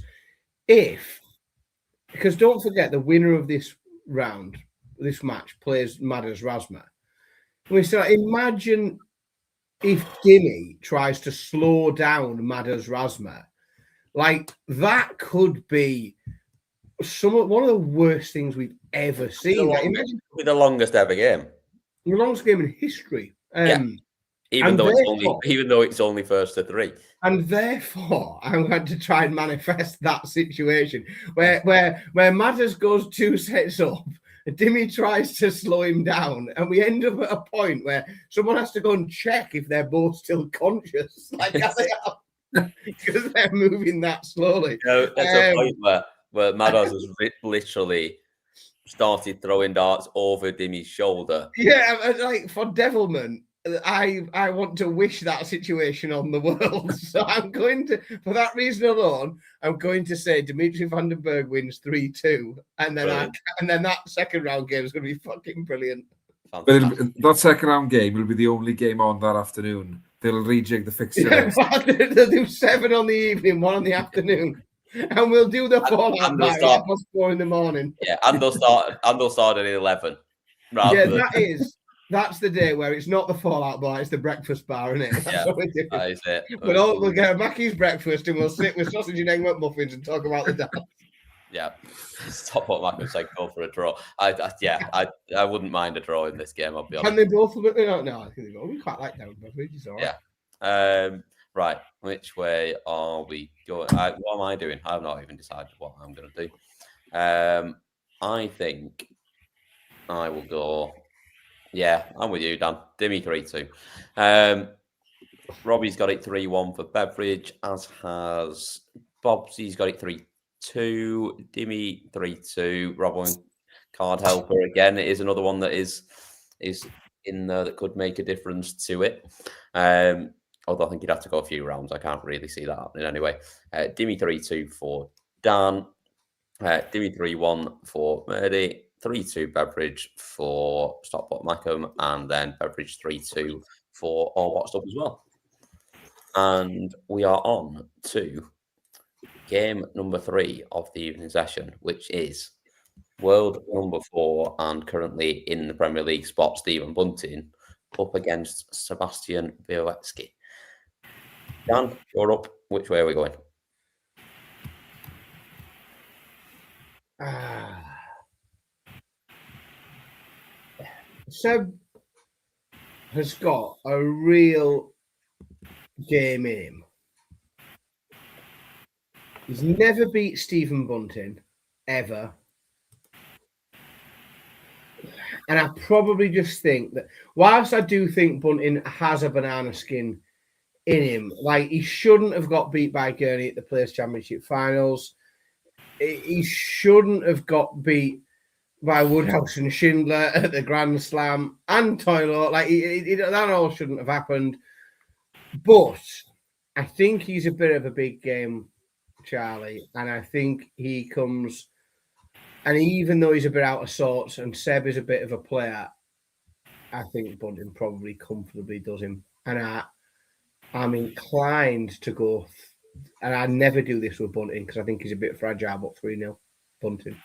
because don't forget the winner of this match plays Madars Razma. We say, imagine if Dimmy tries to slow down Madars Razma, like that could be one of the worst things we've ever seen. Imagine the longest ever game. The longest game in history. Even though it's only first to 3. And therefore, I'm going to try and manifest that situation where Madars goes 2 sets up, Dimmy tries to slow him down, and we end up at a point where someone has to go and check if they're both still conscious, because they're moving that slowly. That's a point where Madars has literally started throwing darts over Dimmy's shoulder. Yeah, like for devilment, I want to wish that situation on the world. So I'm going to, for that reason alone, I'm going to say Dimitri van den Berg wins 3-2, and then that second round game is going to be fucking brilliant. But that second round game will be the only game on that afternoon. They'll rejig the fixture. They'll do 7 on the evening, 1 on the afternoon, and we'll do the fallout by 4 in the morning. Yeah, and they'll start at 11. That's the day where it's not the fallout bar, it's the breakfast bar, isn't it? That's what we do. That is it. We'll get a Mackey's breakfast and we'll sit with sausage and egg McMuffins and talk about the dance. Yeah, Stockport Mac was like, go for a draw. I wouldn't mind a draw in this game, I'll be honest. Can they both? No, I think they both. We quite like Down Beveridge. It's all right. Yeah. Right. Which way are we going? What am I doing? I've not even decided what I'm going to do. I think I will go. Yeah, I'm with you, Dan. Dimmy 3-2. Robbie's got it 3-1 for Beveridge, as has Bobsy's got it 3-2. Dimmy 3-2. Robin card helper again. It is another one that is in there that could make a difference to it. Although I think you'd have to go a few rounds. I can't really see that happening anyway. Dimmy 3-2 for Dan. Dimmy 3-1 for Murdy. 3-2 Beveridge for Stockport Mackham. And then Beveridge 3-2 for All Boxed Up as well. And we are on to game number 3 of the evening session, which is world number 4 and currently in the Premier League spot, Stephen Bunting, up against Sebastian Białecki. Dan, you're up. Which way are we going? Seb has got a real game in him. He's never beat Stephen Bunting, ever. And I probably just think that whilst I do think Bunting has a banana skin in him, like he shouldn't have got beat by Gurney at the Players' Championship finals. He shouldn't have got beat by Woodhouse and Schindler at the Grand Slam and Toilo. Like that all shouldn't have happened. But I think he's a bit of a big game, Charlie, and I think he comes. And even though he's a bit out of sorts and Seb is a bit of a player, I think Bunting probably comfortably does him. And I'm inclined to go, and I never do this with Bunting because I think he's a bit fragile, but 3-0 Bunting.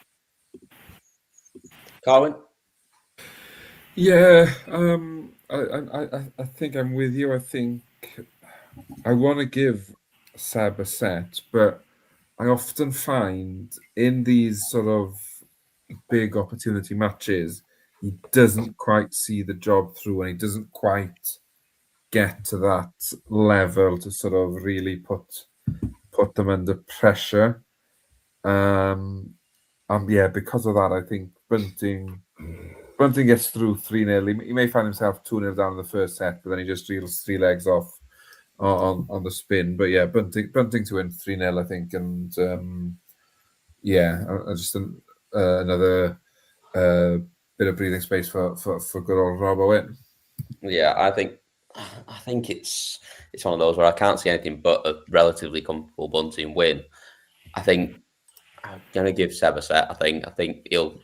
Carwin? Yeah, I think I'm with you. I think I want to give Seb a set, but I often find in these sort of big opportunity matches, he doesn't quite see the job through and he doesn't quite get to that level to sort of really put them under pressure. Yeah, because of that, I think Bunting gets through 3-0. He may find himself 2-0 down in the first set, but then he just reels 3 legs off on the spin. But yeah, Bunting to win 3-0, I think. And yeah, just another bit of breathing space for good old Robbo in. Yeah, I think it's one of those where I can't see anything but a relatively comfortable Bunting win. I think I'm gonna give Seb a set. I think he'll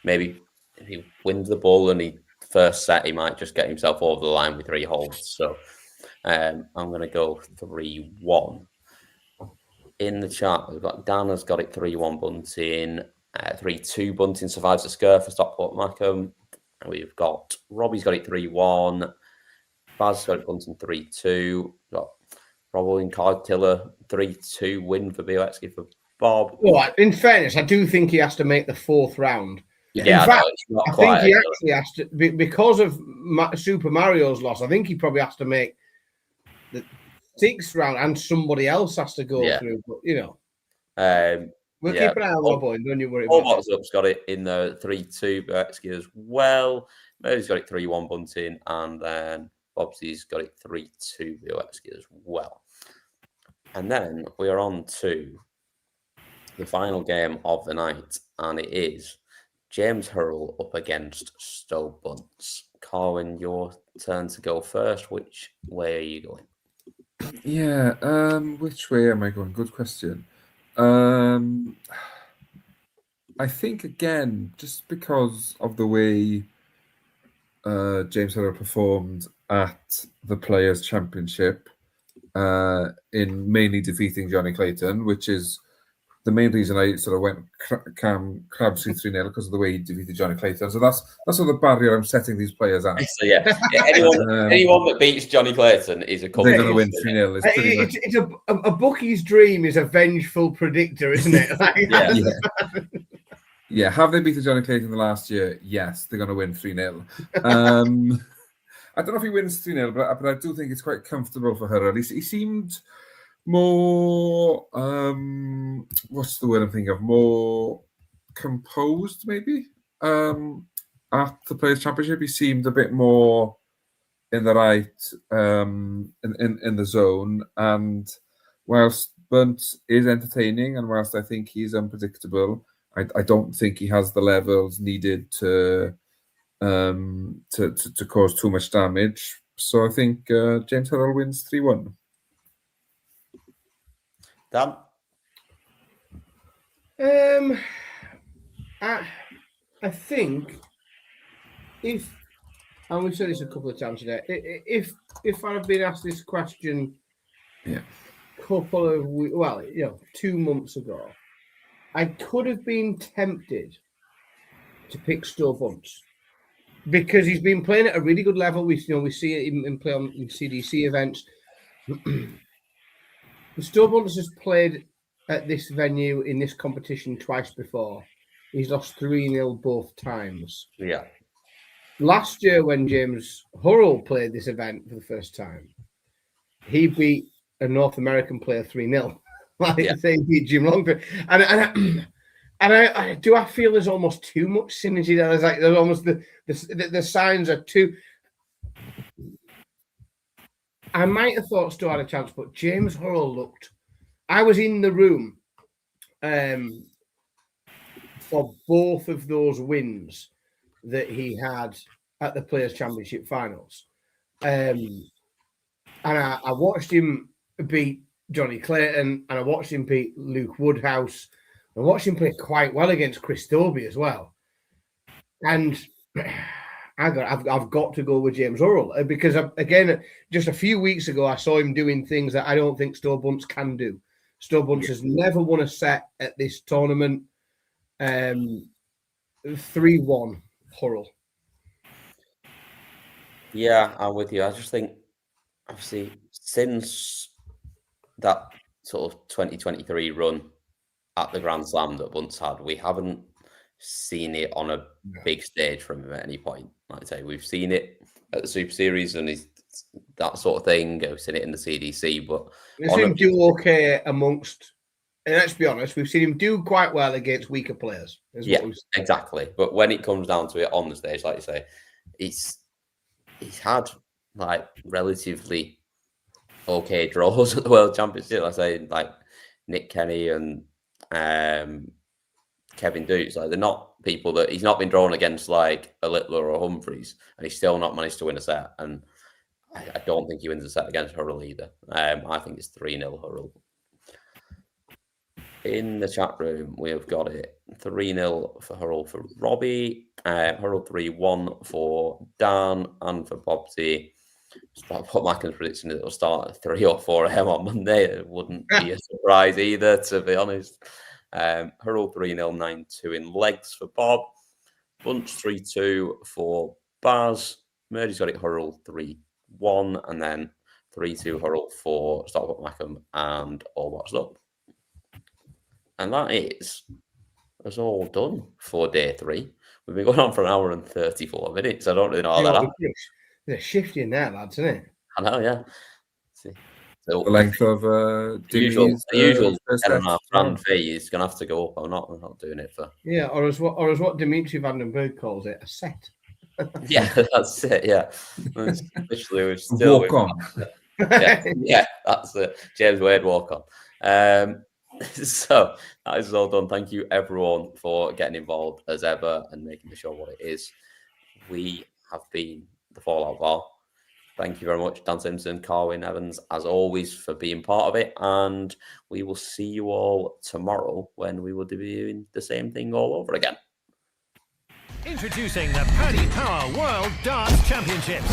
maybe if he wins the ball and he first set, he might just get himself over the line with 3 holds. So I'm gonna go 3-1. In the chat, we've got Dan has got it 3-1 Bunting, 3-2 Bunting survives the scare for Stockport Mackham. And we've got Robbie's got it 3-1. Baz got it Bunting 3-2. We've got Robbo and Cardtiller 3-2 win for Białecki for Bob. Well, in fairness, I do think he has to make the 4th round. Yeah, in fact, no, I think he actually has to, because of Super Mario's loss, I think he probably has to make the 6th round and somebody else has to go through. But, you know, we'll keep an eye on Robbo and don't you worry about it. All Boxed Up's got it in the 3-2 Białecki as well. Murray's got it 3-1 Bunting, and then Bobsy's got it 3-2 Białecki as well. And then we are on to the final game of the night, and it is James Hurrell up against Stowe Bunce. Carwin, your turn to go first. Which way are you going? Yeah, which way am I going? Good question. I think, again, just because of the way James Hurrell performed at the Players' Championship in mainly defeating Johnny Clayton, which is the main reason I sort of went Crabtree 3-0 because of the way he defeated Johnny Clayton. So that's sort of the barrier I'm setting these players at. So yeah, anyone that beats Johnny Clayton is a they're going to win 3-0. It's a bookie's dream is a vengeful predictor, isn't it? Yeah. Have they beaten Johnny Clayton the last year? Yes, they're going to win 3-0. I don't know if he wins 3-0, but I do think it's quite comfortable for her. At least he seemed more, what's the word I'm thinking of? More composed, maybe, at the Players' Championship. He seemed a bit more in the right, in the zone. And whilst Bunt is entertaining and whilst I think he's unpredictable, I don't think he has the levels needed to cause too much damage. So I think James Hurrell wins 3-1. Dan? I think if, and we've said this a couple of times today, if I'd been asked this question couple of 2 months ago, I could have been tempted to pick Sto Bunce because he's been playing at a really good level. We see it in play on CDC events. Sto Bunce has played at this venue in this competition twice before. He's lost 3-0 both times. Yeah. Last year, when James Hurrell played this event for the first time, he beat a North American player 3-0. He beat Jim Longford. And I feel there's almost too much synergy there. There's almost the signs are too. I might have thought Sto had a chance, but James Hurrell looked. I was in the room for both of those wins that he had at the Players' Championship finals. And I watched him beat Johnny Clayton, and I watched him beat Luke Woodhouse. I watched him play quite well against Chris Dobie as well. And I've got to go with James Hurrell because, again, just a few weeks ago, I saw him doing things that I don't think Sto Bunce can do. Sto Bunce has never won a set at this tournament. 3-1 Hurrell. Yeah, I'm with you. I just think, obviously, since that sort of 2023 run at the Grand Slam that Bunce had, we haven't seen it on a big stage from him at any point. Like I say, we've seen it at the Super Series and that sort of thing. We've seen it in the CDC, but we've seen him do okay amongst. And let's be honest, we've seen him do quite well against weaker players. Exactly. But when it comes down to it on the stage, like you say, he's had like relatively okay draws at the World Championship. I say like Nick Kenny and Kevin Dukes. Like they're not people that he's not been drawn against like a Littler or Humphreys, and he's still not managed to win a set. And I don't think he wins a set against Hurrell either. I think it's 3-0 Hurrell. In the chat room, we have got it 3-0 for Hurrell for Robbie, Hurrell 3-1 for Dan and for Bobsy. What Mackin's prediction is it'll start at 3 or 4 a.m. on Monday. It wouldn't be a surprise either, to be honest. Hurrell 3-0, 9-2 in legs for Bob. Bunch 3-2 for Baz. Murdy's got it Hurrell 3-1, and then 3-2 Hurrell for Stockport Mackham and All What's Up. And that is all done for day 3. We've been going on for an hour and 34 minutes. I don't really know how that happened. There's a shift in there, lads, isn't it? I know, yeah. So the length of the usual 10.5 grand fee is going to have to go up. I'm not doing it for. Yeah, or as what Dimitri Vandenberg calls it, a set. Yeah, that's it. Yeah, literally, we're still walk on. Yeah, that's it. James Wade walk on. So that is all done. Thank you everyone for getting involved as ever and making the show what it is. We have been the Fallout Bar. Thank you very much, Dan Simpson, Carwyn Evans, as always, for being part of it. And we will see you all tomorrow when we will be doing the same thing all over again. Introducing the Paddy Power World Darts Championship.